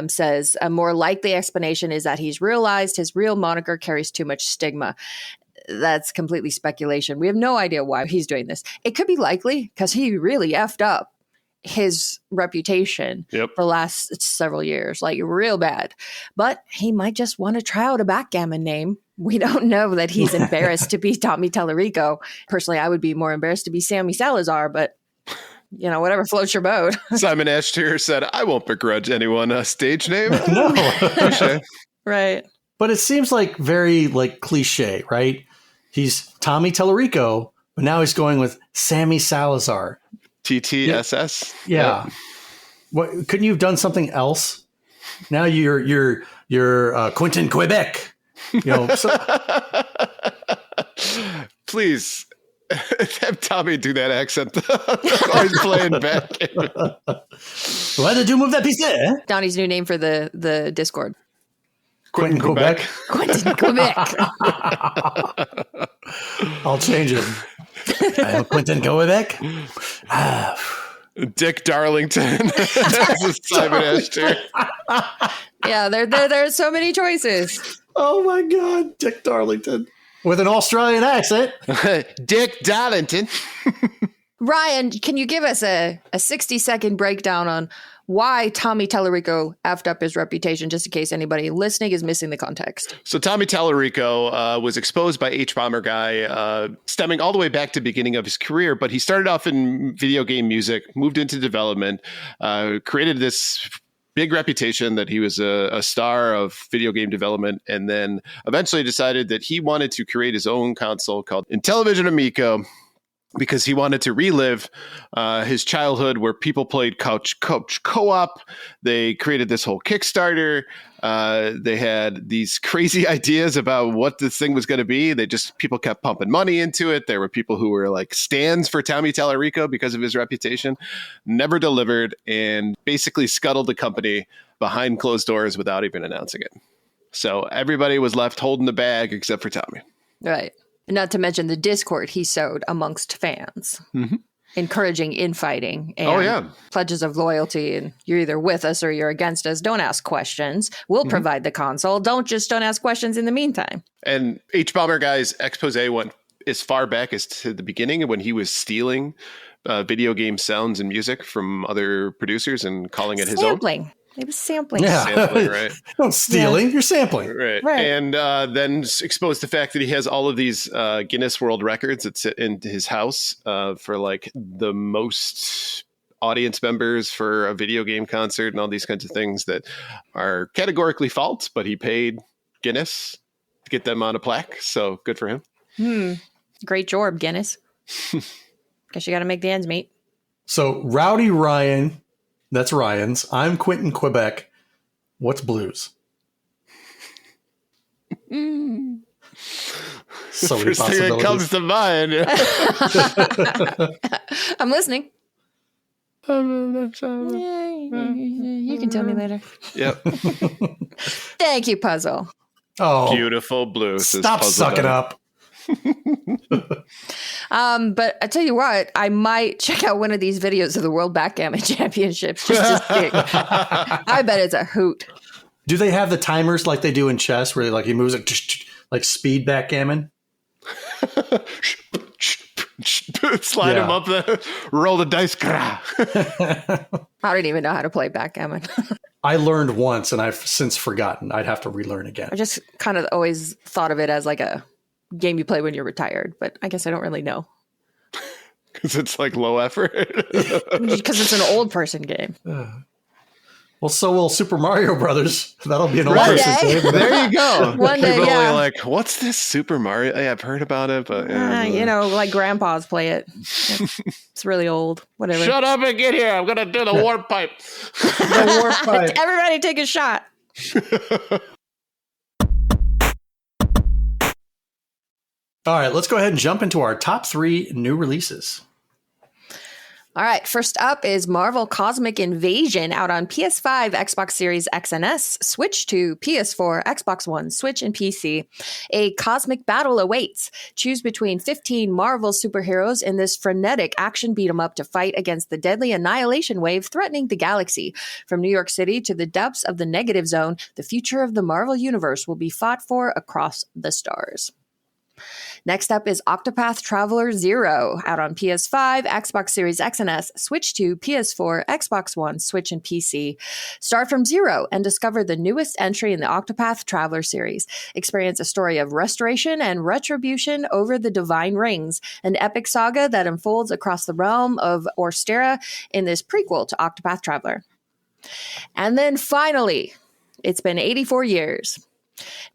says a more likely explanation is that he's realized his real moniker carries too much stigma. That's completely speculation. We have no idea why he's doing this. It could be likely because he really effed up his reputation the last several years, like real bad. But he might just want to try out a backgammon name. We don't know that he's embarrassed to be Tommy Tallarico. Personally, I would be more embarrassed to be Sammy Salazar, but you know, whatever floats your boat. Simon Ashtier said, I won't begrudge anyone a stage name. No. Right. But it seems like very cliche, right? He's Tommy Tallarico, but now he's going with Sammy Salazar. TTSS? Yeah. What, couldn't you have done something else? Now you're Quentin Quebec. You know, please have Tommy do that accent. Always playing back. Why did you move that piece there? Donnie's new name for the Discord. Quentin Quebec. Quentin Quebec. I'll change it. I'm Quentin Quebec. Dick Darlington. This is Simon Ashtier. Yeah, there are so many choices. Oh my God, Dick Darlington. With an Australian accent. Dick Darlington. Ryan, can you give us a 60-second breakdown on why Tommy Tallarico effed up his reputation, just in case anybody listening is missing the context? So Tommy Tallarico was exposed by H-Bomber Guy, stemming all the way back to the beginning of his career, but he started off in video game music, moved into development, created this big reputation that he was a star of video game development, and then eventually decided that he wanted to create his own console called Intellivision Amico, because he wanted to relive his childhood where people played couch co-op. They created this whole Kickstarter. They had these crazy ideas about what this thing was going to be. People kept pumping money into it. There were people who were like stands for Tommy Tallarico because of his reputation, never delivered, and basically scuttled the company behind closed doors without even announcing it. So everybody was left holding the bag except for Tommy. Right. Not to mention the discord he sowed amongst fans, encouraging infighting and pledges of loyalty. And you're either with us or you're against us. Don't ask questions. We'll provide the console. Don't ask questions in the meantime. And H-Bomber Guy's expose went as far back as to the beginning when he was stealing video game sounds and music from other producers and calling it his own. It was sampling. Yeah. Sampling, right? Not stealing, you're sampling. Right. Right. And then exposed the fact that he has all of these Guinness World Records that sit in his house for like the most audience members for a video game concert and all these kinds of things that are categorically false, but he paid Guinness to get them on a plaque. So good for him. Great job, Guinness. Guess you got to make the ends meet. So Rowdy Ryan, that's Ryan's. I'm Quentin Quebec. What's blues? So many First thing that comes to mind. I'm listening. You can tell me later. Yep. Thank you, Puzzle. Oh, Beautiful blues. stop sucking up. But I tell you what, I might check out one of these videos of the World Backgammon Championships just to see. I bet it's a hoot. Do they have the timers like they do in chess where like he moves like speed backgammon? Slide him up there, roll the dice. I don't even know how to play backgammon. I learned once and I've since forgotten. I'd have to relearn again. I just kind of always thought of it as like a game you play when you're retired, but I guess I don't really know. Because it's like low effort. Because it's an old person game. Well, so will Super Mario Brothers. That'll be an old Right. person game. There you go. One day, People yeah. are like, what's this Super Mario? Yeah, I've heard about it, but Like grandpas play it. It's really old. Whatever. Shut up and get here. I'm gonna do the warp pipe. The warp pipe. Everybody take a shot. All right, let's go ahead and jump into our top 3 new releases. All right, first up is Marvel Cosmic Invasion out on PS5, Xbox Series X and S, Switch 2, PS4, Xbox One, Switch, and PC. A cosmic battle awaits. Choose between 15 Marvel superheroes in this frenetic action beat-em-up to fight against the deadly annihilation wave threatening the galaxy. From New York City to the depths of the negative zone, the future of the Marvel Universe will be fought for across the stars. Next up is Octopath Traveler 0, out on PS5, Xbox Series X and S, Switch 2, PS4, Xbox One, Switch, and PC. Start from zero and discover the newest entry in the Octopath Traveler series. Experience a story of restoration and retribution over the Divine Rings, an epic saga that unfolds across the realm of Orstera in this prequel to Octopath Traveler. And then finally, it's been 84 years.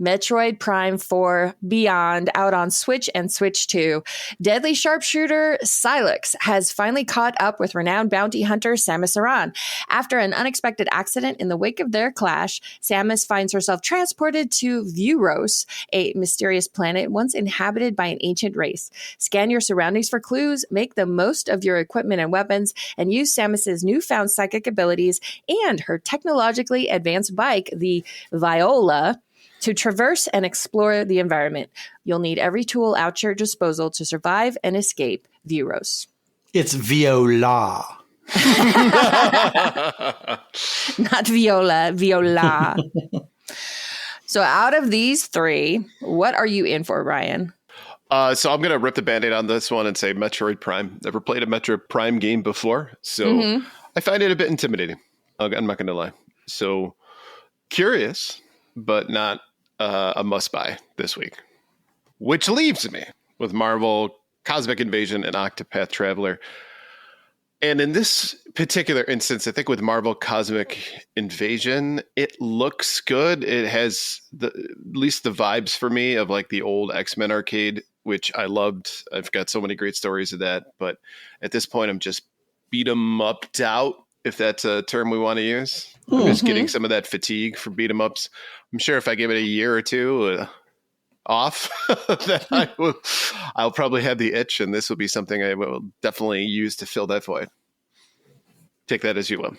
Metroid Prime 4 Beyond out on Switch and Switch 2. Deadly sharpshooter Silex has finally caught up with renowned bounty hunter Samus Aran. After an unexpected accident in the wake of their clash, Samus finds herself transported to Vuros, a mysterious planet once inhabited by an ancient race. Scan your surroundings for clues, make the most of your equipment and weapons, and use Samus's newfound psychic abilities and her technologically advanced bike, the Viola, to traverse and explore the environment. You'll need every tool at your disposal to survive and escape Vuros. It's Viola. Not Viola, Viola. So out of these 3, what are you in for, Ryan? So I'm going to rip the Band-Aid on this one and say Metroid Prime. Never played a Metroid Prime game before, so I find it a bit intimidating. I'm not going to lie. So curious, but not a must-buy this week. Which leaves me with Marvel Cosmic Invasion and Octopath Traveler. And in this particular instance, I think with Marvel Cosmic Invasion, it looks good. It has at least the vibes for me of like the old X-Men arcade, which I loved. I've got so many great stories of that. But at this point, I'm just beat 'em upped out, if that's a term we want to use. I'm just getting some of that fatigue for beat 'em ups. I'm sure if I give it a year or two off, that I'll probably have the itch, and this will be something I will definitely use to fill that void. Take that as you will.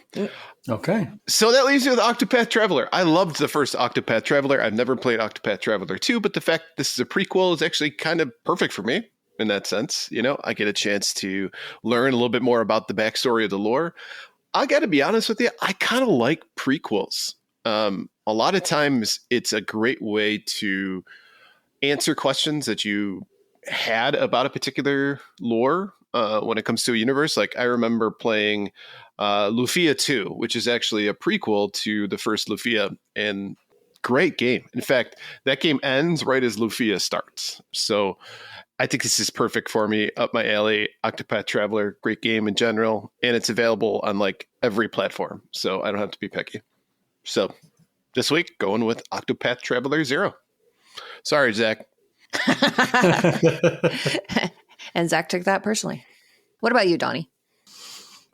Okay. So that leaves you with Octopath Traveler. I loved the first Octopath Traveler. I've never played Octopath Traveler 2, but the fact this is a prequel is actually kind of perfect for me in that sense. You know, I get a chance to learn a little bit more about the backstory of the lore. I got to be honest with you, I kind of like prequels. A lot of times it's a great way to answer questions that you had about a particular lore when it comes to a universe. Like I remember playing Lufia 2, which is actually a prequel to the first Lufia, and great game. In fact, that game ends right as Lufia starts. So I think this is perfect for me, up my alley. Octopath Traveler, great game in general, and it's available on like every platform, so I don't have to be picky. So this week, going with Octopath Traveler 0. Sorry, Zach. And Zach took that personally. What about you, Donnie?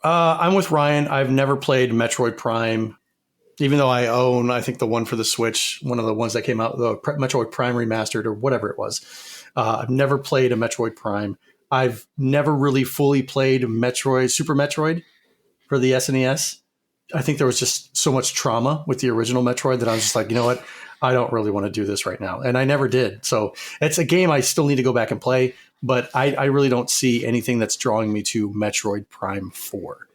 I'm with Ryan. I've never played Metroid Prime, even though I own, I think, the one for the Switch, one of the ones that came out, the Metroid Prime Remastered or whatever it was. I've never played a Metroid Prime. I've never really fully played Super Metroid for the SNES. I think there was just so much trauma with the original Metroid that I was just like, you know what? I don't really want to do this right now. And I never did. So it's a game I still need to go back and play, but I really don't see anything that's drawing me to Metroid Prime 4.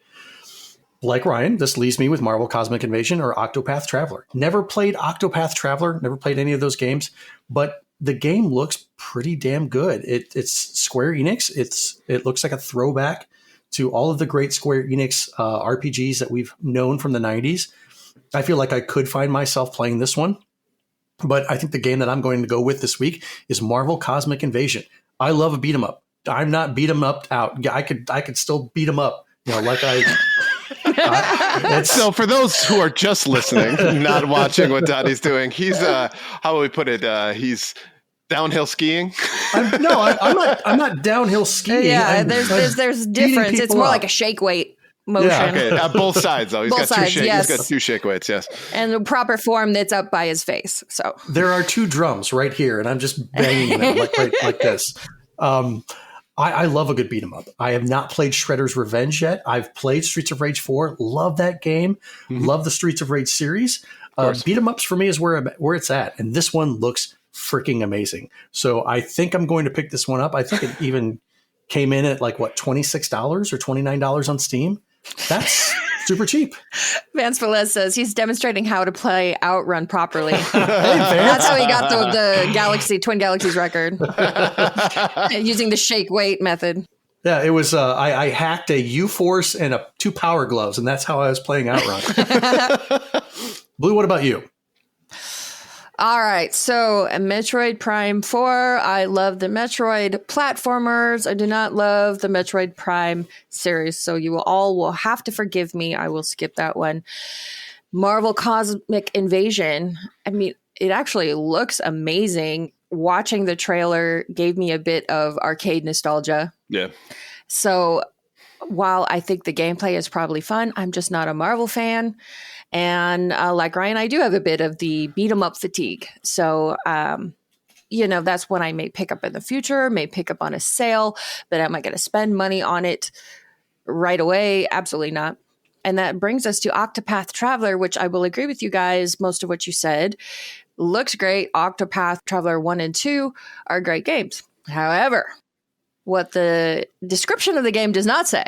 Like Ryan, this leaves me with Marvel Cosmic Invasion or Octopath Traveler. Never played Octopath Traveler, never played any of those games, but the game looks pretty damn good. It's Square Enix. It looks like a throwback to all of the great Square Enix RPGs that we've known from the 90s. I feel like I could find myself playing this one, but I think the game that I'm going to go with this week is Marvel Cosmic Invasion. I love a beat 'em up. I'm not beat 'em up out. I could still beat 'em up, like so for those who are just listening, not watching what Donnie's doing, he's how would we put it? He's downhill skiing. I'm not downhill skiing. Yeah, there's difference. It's more like a shake weight motion. Yeah, okay. Both sides though. Both sides, yes. He's got two shake weights, yes. And the proper form that's up by his face. So there are two drums right here, and I'm just banging them like this. I love a good beat 'em up. I have not played Shredder's Revenge yet. I've played Streets of Rage 4. Love that game. Mm-hmm. Love the Streets of Rage series. Beat 'em ups for me is where it's at, and this one looks freaking amazing. So I think I'm going to pick this one up. I think it even came in at $26 or $29 on Steam. That's super cheap. Vance Velez says he's demonstrating how to play Outrun properly. That's how he got the Twin Galaxies record. Using the shake weight method. Yeah, it was, I hacked a U-Force and 2 Power Gloves, and that's how I was playing Outrun. Blue, what about you? All right, so Metroid Prime 4, I love the Metroid platformers. I do not love the Metroid Prime series, so you will have to forgive me. I will skip that one. Marvel Cosmic Invasion, I mean, it actually looks amazing. Watching the trailer gave me a bit of arcade nostalgia. Yeah. So while I think the gameplay is probably fun, I'm just not a Marvel fan. And like Ryan, I do have a bit of the beat 'em up fatigue. So, that's one I may pick up in the future, may pick up on a sale, but am I going to spend money on it right away? Absolutely not. And that brings us to Octopath Traveler, which I will agree with you guys. Most of what you said looks great. Octopath Traveler 1 and 2 are great games. However, what the description of the game does not say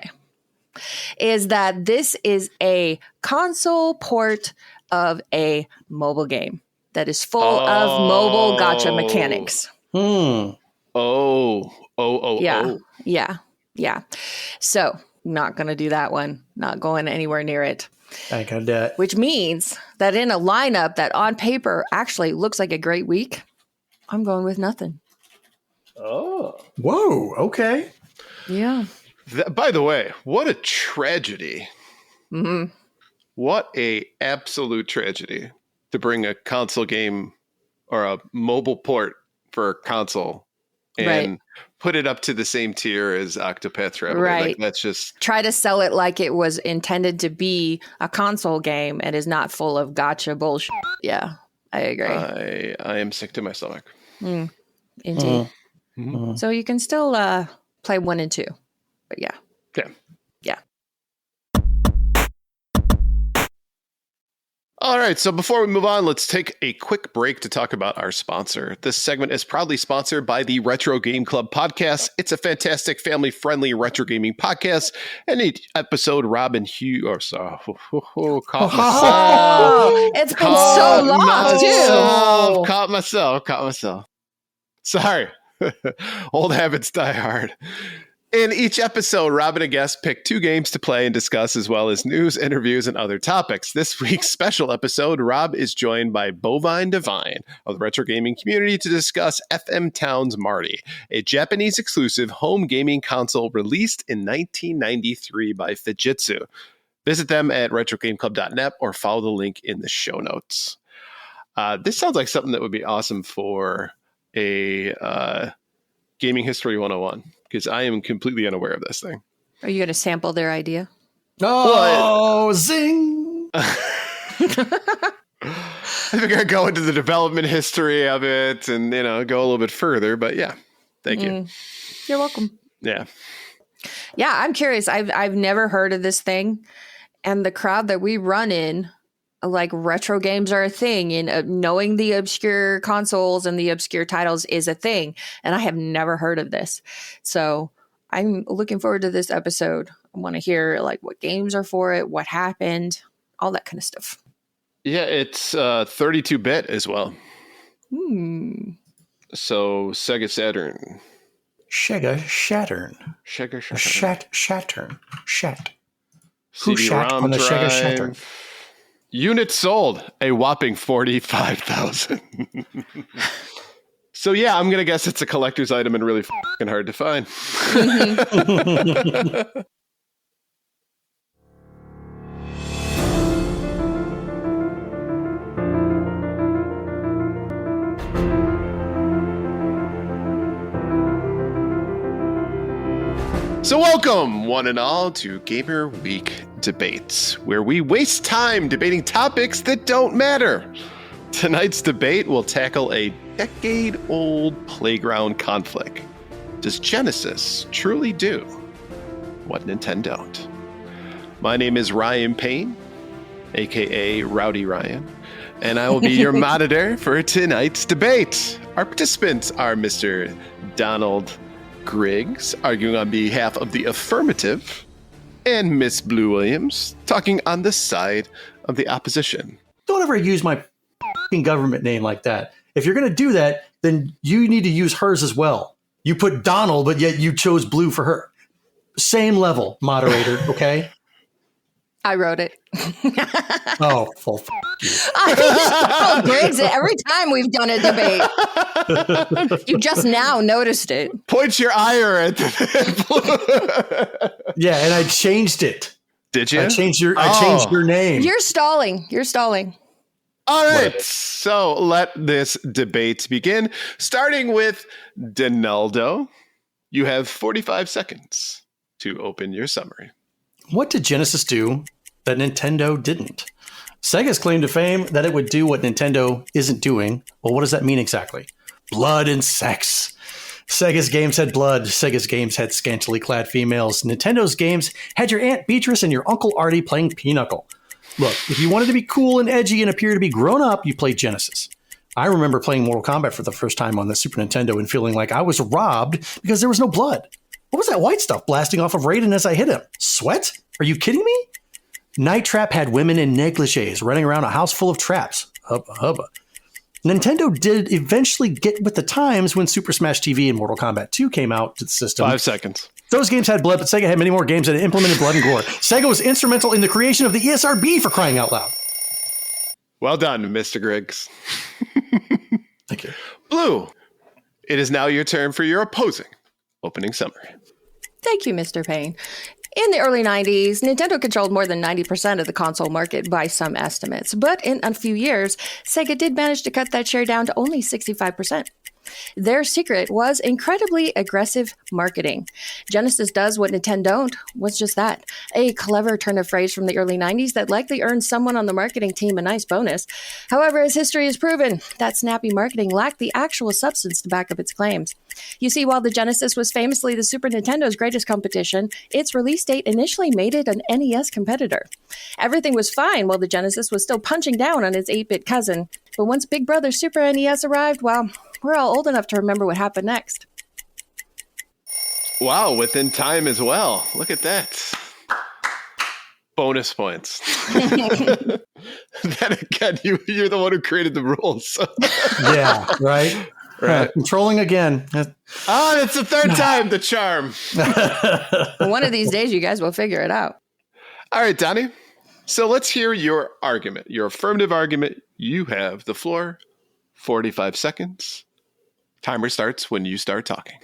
is that this is a console port of a mobile game that is full of mobile gacha mechanics. Yeah. So not going to do that one. Not going anywhere near it. I ain't gonna do it. Which means that in a lineup that on paper actually looks like a great week, I'm going with nothing. Oh. Whoa. Okay. Yeah. By the way, what a tragedy. Mm-hmm. What a absolute tragedy to bring a console game or a mobile port for a console and put it up to the same tier as Octopath Traveler. Right. That's just... Try to sell it like it was intended to be a console game and is not full of gotcha bullshit. Yeah, I agree. I am sick to my stomach. Indeed. Mm-hmm. So you can still play 1 and 2. But yeah. All right, so before we move on, let's take a quick break to talk about our sponsor. This segment is proudly sponsored by the Retro Game Club podcast. It's a fantastic, family-friendly retro gaming podcast. And each episode, Rob and Hugh... It's been so long, too. Caught myself. Sorry. Old habits die hard. In each episode, Rob and a guest pick 2 games to play and discuss, as well as news, interviews, and other topics. This week's special episode, Rob is joined by Bovine Divine of the retro gaming community to discuss FM Town's Marty, a Japanese-exclusive home gaming console released in 1993 by Fujitsu. Visit them at retrogameclub.net or follow the link in the show notes. This sounds like something that would be awesome for a Gaming History 101. Because I am completely unaware of this thing. Are you going to sample their idea? Oh, zing! I figure I'd go into the development history of it and, go a little bit further. But yeah, thank you. You're welcome. Yeah. Yeah, I'm curious. I've never heard of this thing. And the crowd that we run in, like retro games are a thing, and knowing the obscure consoles and the obscure titles is a thing. And I have never heard of this. So I'm looking forward to this episode. I want to hear like what games are for it, what happened, all that kind of stuff. Yeah, it's 32-bit as well. So Sega Saturn. Sega Saturn. Sega Saturn. Saturn. Shat. Who CD-ROM shat on the Sega Saturn? Units sold, a whopping 45,000. So yeah, I'm going to guess it's a collector's item and really fucking hard to find. So welcome, one and all, to Gamer Week Debates, where we waste time debating topics that don't matter. Tonight's debate will tackle a decade-old playground conflict. Does Genesis truly do what Nintendo don't? My name is Ryan Payne, aka Rowdy Ryan, and I will be your moderator for tonight's debate. Our participants are Mr. Donald Griggs, arguing on behalf of the affirmative, and Miss Blue Williams, talking on the side of the opposition. Don't ever use my f***ing government name like that. If you're going to do that, then you need to use hers as well. You put Donald, but yet you chose Blue for her. Same level, moderator, okay? I wrote it. Oh, full you. I know, Griggs, every time we've done a debate. You just now noticed it. Point your ire at the Yeah, and I changed it. Did you? I changed your name. You're stalling. All right, so let this debate begin. Starting with Donaldo, you have 45 seconds to open your summary. What did Genesis do that Nintendo didn't? Sega's claim to fame that it would do what Nintendo isn't doing. Well, what does that mean exactly? Blood and sex. Sega's games had blood. Sega's games had scantily clad females. Nintendo's games had your Aunt Beatrice and your Uncle Artie playing Pinochle. Look, if you wanted to be cool and edgy and appear to be grown up, you played Genesis. I remember playing Mortal Kombat for the first time on the Super Nintendo and feeling like I was robbed because there was no blood. What was that white stuff blasting off of Raiden as I hit him? Sweat? Are you kidding me? Night Trap had women in negligees running around a house full of traps. Hubba hubba. Nintendo did eventually get with the times when Super Smash TV and Mortal Kombat 2 came out to the system. 5 seconds. Those games had blood, but Sega had many more games that implemented blood and gore. Sega was instrumental in the creation of the ESRB, for crying out loud. Well done, Mr. Griggs. Thank you. Blue, it is now your turn for your opposing opening summary. Thank you, Mr. Payne. In the early 90s, Nintendo controlled more than 90% of the console market by some estimates. But in a few years, Sega did manage to cut that share down to only 65%. Their secret was incredibly aggressive marketing. Genesis does what Nintendo don't was just that. A clever turn of phrase from the early 90s that likely earned someone on the marketing team a nice bonus. However, as history has proven, that snappy marketing lacked the actual substance to back up its claims. You see, while the Genesis was famously the Super Nintendo's greatest competition, its release date initially made it an NES competitor. Everything was fine while the Genesis was still punching down on its 8-bit cousin. But once Big Brother Super NES arrived, well, we're all old enough to remember what happened next. Wow, within time as well. Look at that. Bonus points. Then again, you're the one who created the rules. Yeah, right? Right. Controlling again. Oh, it's the third time, the charm. One of these days, you guys will figure it out. All right, Donnie. So let's hear your argument, your affirmative argument. You have the floor. 45 seconds. Timer starts when you start talking.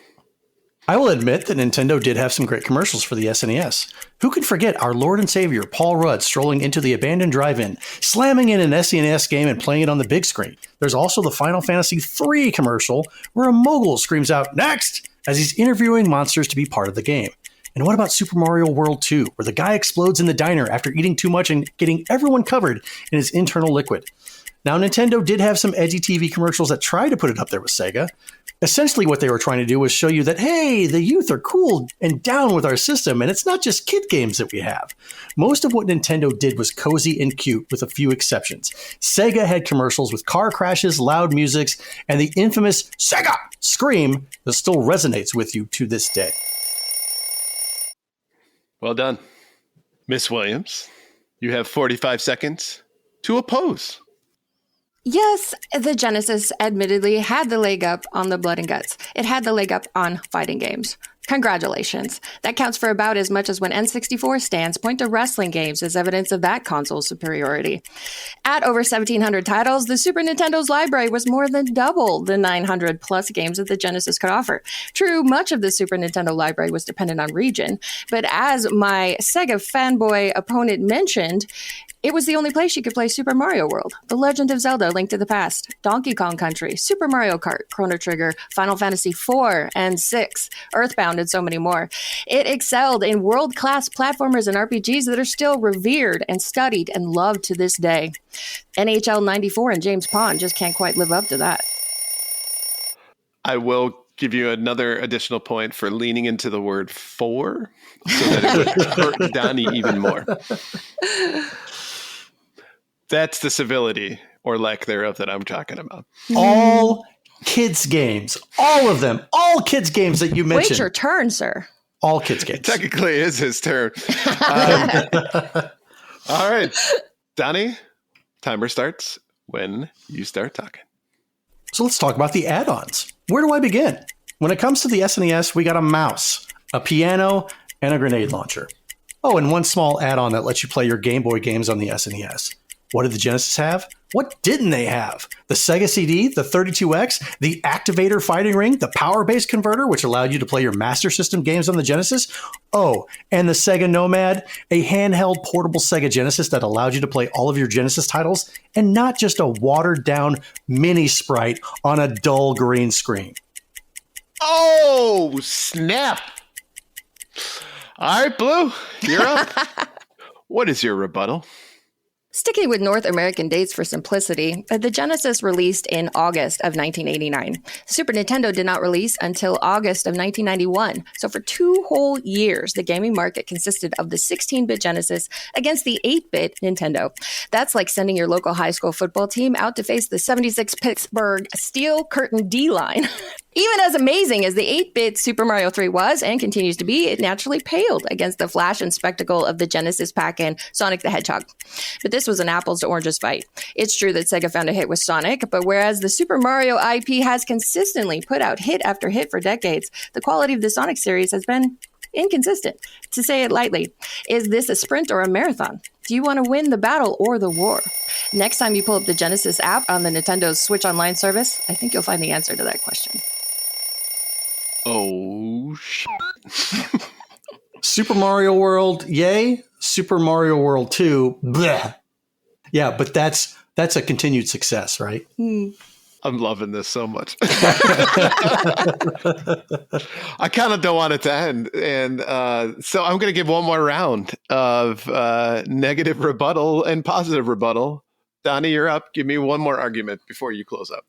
I will admit that Nintendo did have some great commercials for the SNES. Who could forget our Lord and Savior, Paul Rudd, strolling into the abandoned drive-in, slamming in an SNES game and playing it on the big screen. There's also the Final Fantasy III commercial where a mogul screams out, "Next!" as he's interviewing monsters to be part of the game. And what about Super Mario World 2, where the guy explodes in the diner after eating too much and getting everyone covered in his internal liquid? Now, Nintendo did have some edgy TV commercials that tried to put it up there with Sega. Essentially, what they were trying to do was show you that, hey, the youth are cool and down with our system, and it's not just kid games that we have. Most of what Nintendo did was cozy and cute, with a few exceptions. Sega had commercials with car crashes, loud musics, and the infamous Sega scream that still resonates with you to this day. Well done. Miss Williams, you have 45 seconds to oppose. Yes, the Genesis admittedly had the leg up on the blood and guts. It had the leg up on fighting games. Congratulations. That counts for about as much as when N64 stands point to wrestling games as evidence of that console's superiority. At over 1,700 titles, the Super Nintendo's library was more than double the 900 plus games that the Genesis could offer. True, much of the Super Nintendo library was dependent on region, but as my Sega fanboy opponent mentioned, it was the only place you could play Super Mario World, The Legend of Zelda: Link to the Past, Donkey Kong Country, Super Mario Kart, Chrono Trigger, Final Fantasy IV and VI, Earthbound, and so many more. It excelled in world-class platformers and RPGs that are still revered and studied and loved to this day. NHL 94 and James Pond just can't quite live up to that. I will give you another additional point for leaning into the word "for," so that it would hurt Donnie even more. That's the civility or lack thereof that I'm talking about. All kids games, all of them, all kids games that you mentioned. Wait your turn, sir. All kids games. Technically, it is his turn. All right, Donnie, timer starts when you start talking. So let's talk about the add-ons. Where do I begin? When it comes to the SNES, we got a mouse, a piano, and a grenade launcher. Oh, and one small add-on that lets you play your Game Boy games on the SNES. What did the Genesis have? What didn't they have? The Sega CD, the 32X, the Activator fighting ring, the power-based converter, which allowed you to play your Master System games on the Genesis. Oh, and the Sega Nomad, a handheld portable Sega Genesis that allowed you to play all of your Genesis titles, and not just a watered-down mini sprite on a dull green screen. Oh, snap. All right, Blue, you're up. What is your rebuttal? Sticking with North American dates for simplicity, the Genesis released in August of 1989. Super Nintendo did not release until August of 1991. So for 2 whole years, the gaming market consisted of the 16-bit Genesis against the 8-bit Nintendo. That's like sending your local high school football team out to face the 76 Pittsburgh Steel Curtain D-line. Even as amazing as the 8-bit Super Mario 3 was and continues to be, it naturally paled against the flash and spectacle of the Genesis pack-in Sonic the Hedgehog. But this was an apples to oranges fight. It's true that Sega found a hit with Sonic, but whereas the Super Mario IP has consistently put out hit after hit for decades, the quality of the Sonic series has been inconsistent, to say it lightly. Is this a sprint or a marathon? Do you want to win the battle or the war? Next time you pull up the Genesis app on the Nintendo Switch Online service, I think you'll find the answer to that question. Oh, shit. Super Mario World, yay. Super Mario World 2, bleh. Yeah, but that's a continued success, right? I'm loving this so much. I kind of don't want it to end. And so I'm going to give one more round of negative rebuttal and positive rebuttal. Donnie, you're up. Give me one more argument before you close up.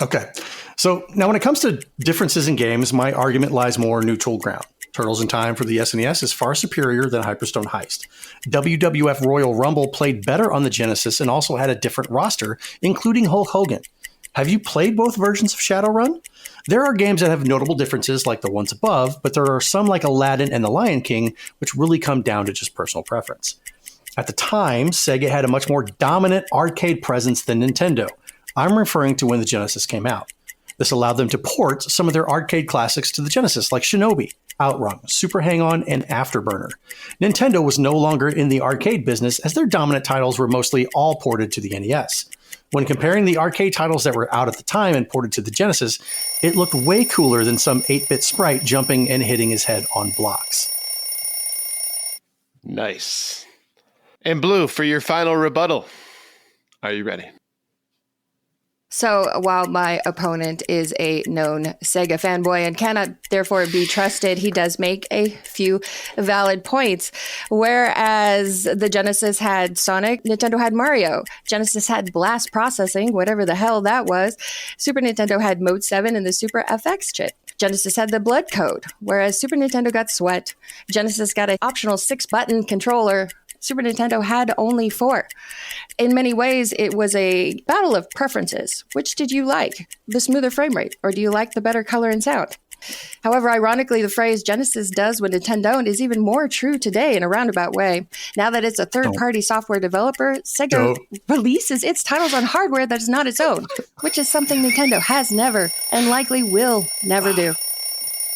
Okay. So now when it comes to differences in games, my argument lies more neutral ground. Turtles in Time for the SNES is far superior than Hyperstone Heist. WWF Royal Rumble played better on the Genesis and also had a different roster, including Hulk Hogan. Have you played both versions of Shadowrun? There are games that have notable differences like the ones above, but there are some like Aladdin and The Lion King, which really come down to just personal preference. At the time, Sega had a much more dominant arcade presence than Nintendo. I'm referring to when the Genesis came out. This allowed them to port some of their arcade classics to the Genesis, like Shinobi, Outrun, Super Hang-On, and Afterburner. Nintendo was no longer in the arcade business, as their dominant titles were mostly all ported to the NES. When comparing the arcade titles that were out at the time and ported to the Genesis, it looked way cooler than some 8-bit sprite jumping and hitting his head on blocks. Nice. And Blue, for your final rebuttal, are you ready? So while my opponent is a known Sega fanboy and cannot therefore be trusted, he does make a few valid points. Whereas the Genesis had Sonic, Nintendo had Mario. Genesis had blast processing, whatever the hell that was. Super Nintendo had Mode 7 and the Super FX chip. Genesis had the blood code, whereas Super Nintendo got sweat. Genesis got an optional 6-button controller. Super Nintendo had only 4. In many ways, it was a battle of preferences. Which did you like? The smoother frame rate, or do you like the better color and sound? However, ironically, the phrase Genesis does what Nintendo don't is even more true today in a roundabout way. Now that it's a third-party software developer, Sega releases its titles on hardware that is not its own, which is something Nintendo has never and likely will never do.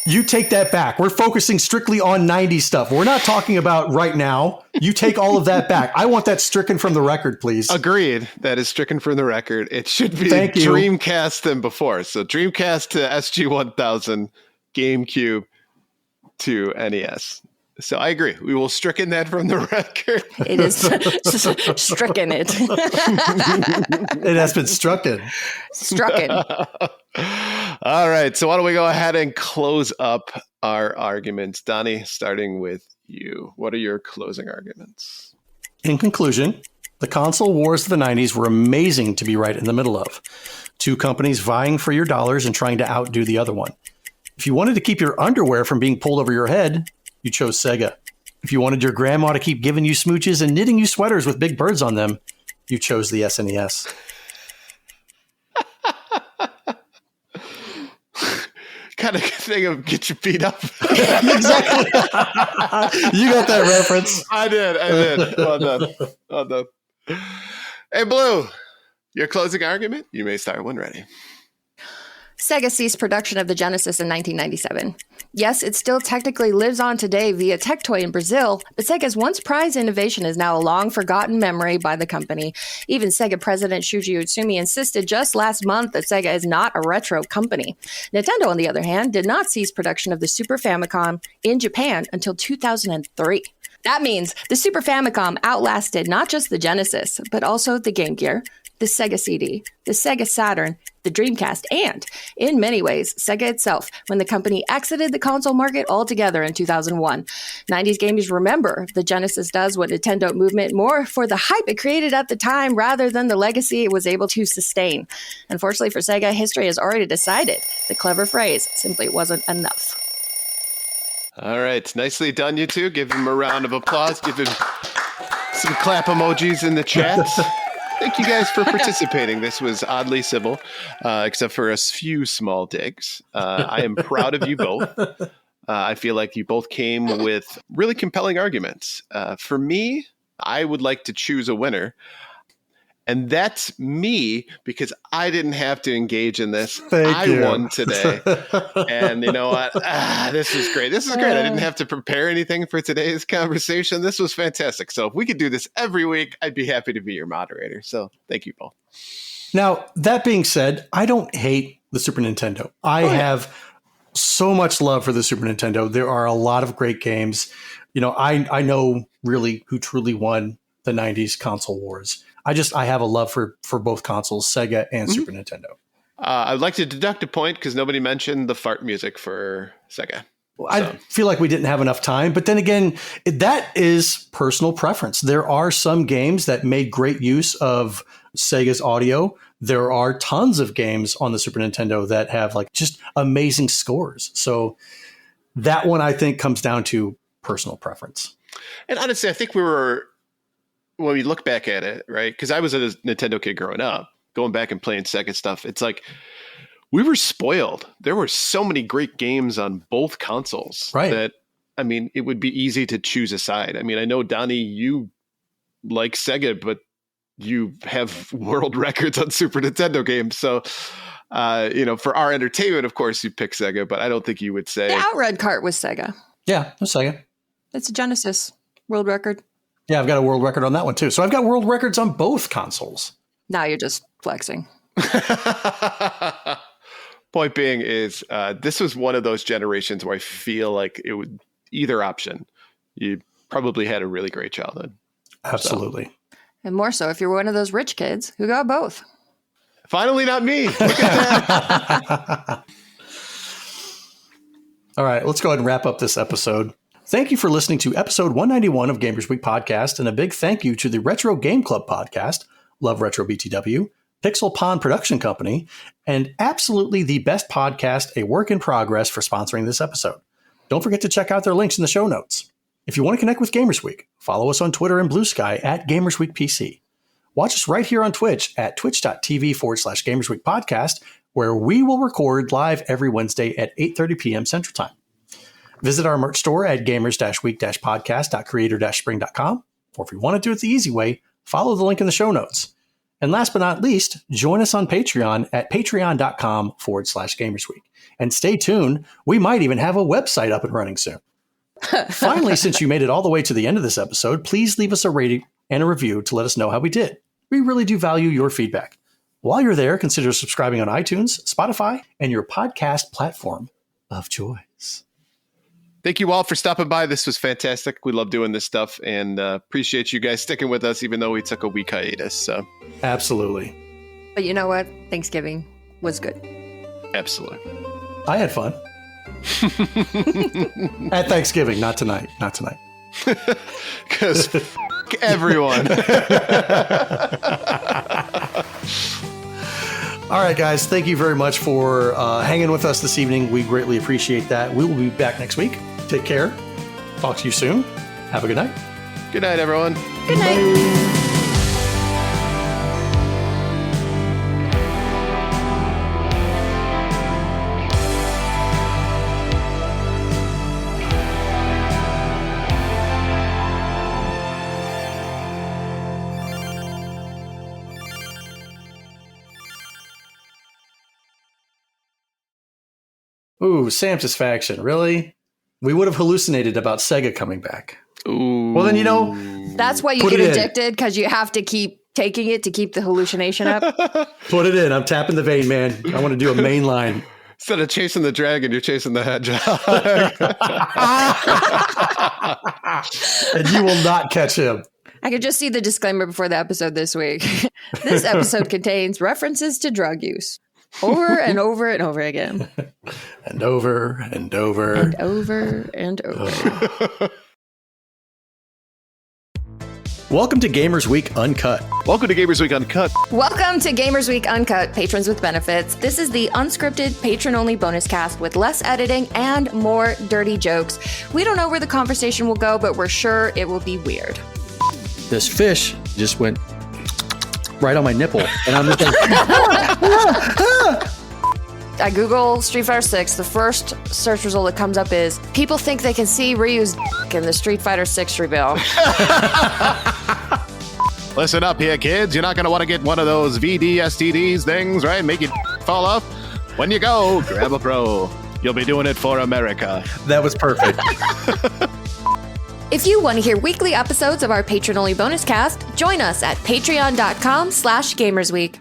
You take that back. We're focusing strictly on 90s stuff. We're not talking about right now. You take all of that back. I want that stricken from the record, please. Agreed. That is stricken from the record. It should be Dreamcast than before. So Dreamcast to SG-1000, GameCube to NES. So I agree. We will stricken that from the record. It is stricken it. It has been strucken. Strucken. All right. So why don't we go ahead and close up our arguments? Donnie, starting with you. What are your closing arguments? In conclusion, the console wars of the 90s were amazing to be right in the middle of. Two companies vying for your dollars and trying to outdo the other one. If you wanted to keep your underwear from being pulled over your head, you chose Sega. If you wanted your grandma to keep giving you smooches and knitting you sweaters with big birds on them, you chose the SNES. Kind of thing of get your feet up. Exactly. You got that reference. I did. Well done. Hey, Blue, your closing argument? You may start when ready. Sega ceased production of the Genesis in 1997. Yes, it still technically lives on today via Tectoy in Brazil, but Sega's once prized innovation is now a long-forgotten memory by the company. Even Sega president Shuji Utsumi insisted just last month that Sega is not a retro company. Nintendo, on the other hand, did not cease production of the Super Famicom in Japan until 2003. That means the Super Famicom outlasted not just the Genesis, but also the Game Gear, the Sega CD, the Sega Saturn, the Dreamcast, and, in many ways, Sega itself, when the company exited the console market altogether in 2001. 90s gamers remember the Genesis does what Nintendo movement more for the hype it created at the time rather than the legacy it was able to sustain. Unfortunately for Sega, history has already decided the clever phrase simply wasn't enough. All right. Nicely done, you two. Give him a round of applause. Give him some clap emojis in the chat. Thank you guys for participating. This was oddly civil, except for a few small digs. I am proud of you both. I feel like you both came with really compelling arguments. For me, I would like to choose a winner. And that's me, because I didn't have to engage in this. I won today. And you know what? This is great. I didn't have to prepare anything for today's conversation. This was fantastic. So if we could do this every week, I'd be happy to be your moderator. So thank you both. Now, that being said, I don't hate the Super Nintendo. I have so much love for the Super Nintendo. There are a lot of great games. You know, I know really who truly won the 90s console wars. I have a love for both consoles, Sega and Super Nintendo. I'd like to deduct a point because nobody mentioned the fart music for Sega. I feel like we didn't have enough time, but then again, that is personal preference. There are some games that made great use of Sega's audio. There are tons of games on the Super Nintendo that have like just amazing scores. So that one I think comes down to personal preference. And honestly, I think when we look back at it, right? Because I was a Nintendo kid growing up, going back and playing Sega stuff. It's like we were spoiled. There were so many great games on both consoles that, I mean, it would be easy to choose a side. I mean, I know, Donnie, you like Sega, but you have world records on Super Nintendo games. So, for our entertainment, of course, you pick Sega, but I don't think you would say... The Outrun kart was Sega. Yeah, a Sega. It's a Genesis world record. Yeah, I've got a world record on that one too. So I've got world records on both consoles. Now you're just flexing. Point being is this was one of those generations where I feel like it would either option. You probably had a really great childhood. Absolutely. So. And more so if you're one of those rich kids who got both. Finally, not me. Look at that. All right, let's go ahead and wrap up this episode. Thank you for listening to episode 191 of Gamers Week Podcast, and a big thank you to the Retro Game Club Podcast, Love Retro BTW, Pixel Pond Production Company, and absolutely the best podcast, A Work in Progress, for sponsoring this episode. Don't forget to check out their links in the show notes. If you want to connect with Gamers Week, follow us on Twitter and Blue Sky at Gamers Week PC. Watch us right here on Twitch at twitch.tv/Gamers Week Podcast, where we will record live every Wednesday at 8:30 p.m. Central Time. Visit our merch store at gamers-week-podcast.creator-spring.com, or if you want to do it the easy way, follow the link in the show notes. And last but not least, join us on Patreon at patreon.com/gamersweek. And stay tuned, we might even have a website up and running soon. Finally, since you made it all the way to the end of this episode, please leave us a rating and a review to let us know how we did. We really do value your feedback. While you're there, consider subscribing on iTunes, Spotify, and your podcast platform of choice. Thank you all for stopping by. This was fantastic. We love doing this stuff, and appreciate you guys sticking with us, even though we took a week hiatus. So. Absolutely. But you know what? Thanksgiving was good. Absolutely. I had fun. At Thanksgiving, not tonight. Not tonight. Because everyone. All right, guys. Thank you very much for hanging with us this evening. We greatly appreciate that. We will be back next week. Take care. Talk to you soon. Have a good night. Good night, everyone. Good night. Ooh, Satisfaction. Really? We would have hallucinated about Sega coming back. Ooh. Well, then, That's why you Put get it in. addicted, because you have to keep taking it to keep the hallucination up. Put it in. I'm tapping the vein, man. I want to do a main line. Instead of chasing the dragon, you're chasing the hedgehog. And you will not catch him. I could just see the disclaimer before the episode this week. This episode contains references to drug use. Over and over and over again. And over and over. And over and over. Welcome to Gamers Week Uncut. Welcome to Gamers Week Uncut. Welcome to Gamers Week Uncut, Patrons with Benefits. This is the unscripted, patron-only bonus cast with less editing and more dirty jokes. We don't know where the conversation will go, but we're sure it will be weird. This fish just went right on my nipple, and I'm just like, I Google Street Fighter 6. The first search result that comes up is people think they can see Ryu's in the Street Fighter 6 reveal. Listen up here, kids. You're not going to want to get one of those VD-STDs things, right? Make it fall off. When you go, grab a pro. You'll be doing it for America. That was perfect. If you want to hear weekly episodes of our patron-only bonus cast, join us at patreon.com/gamersweek.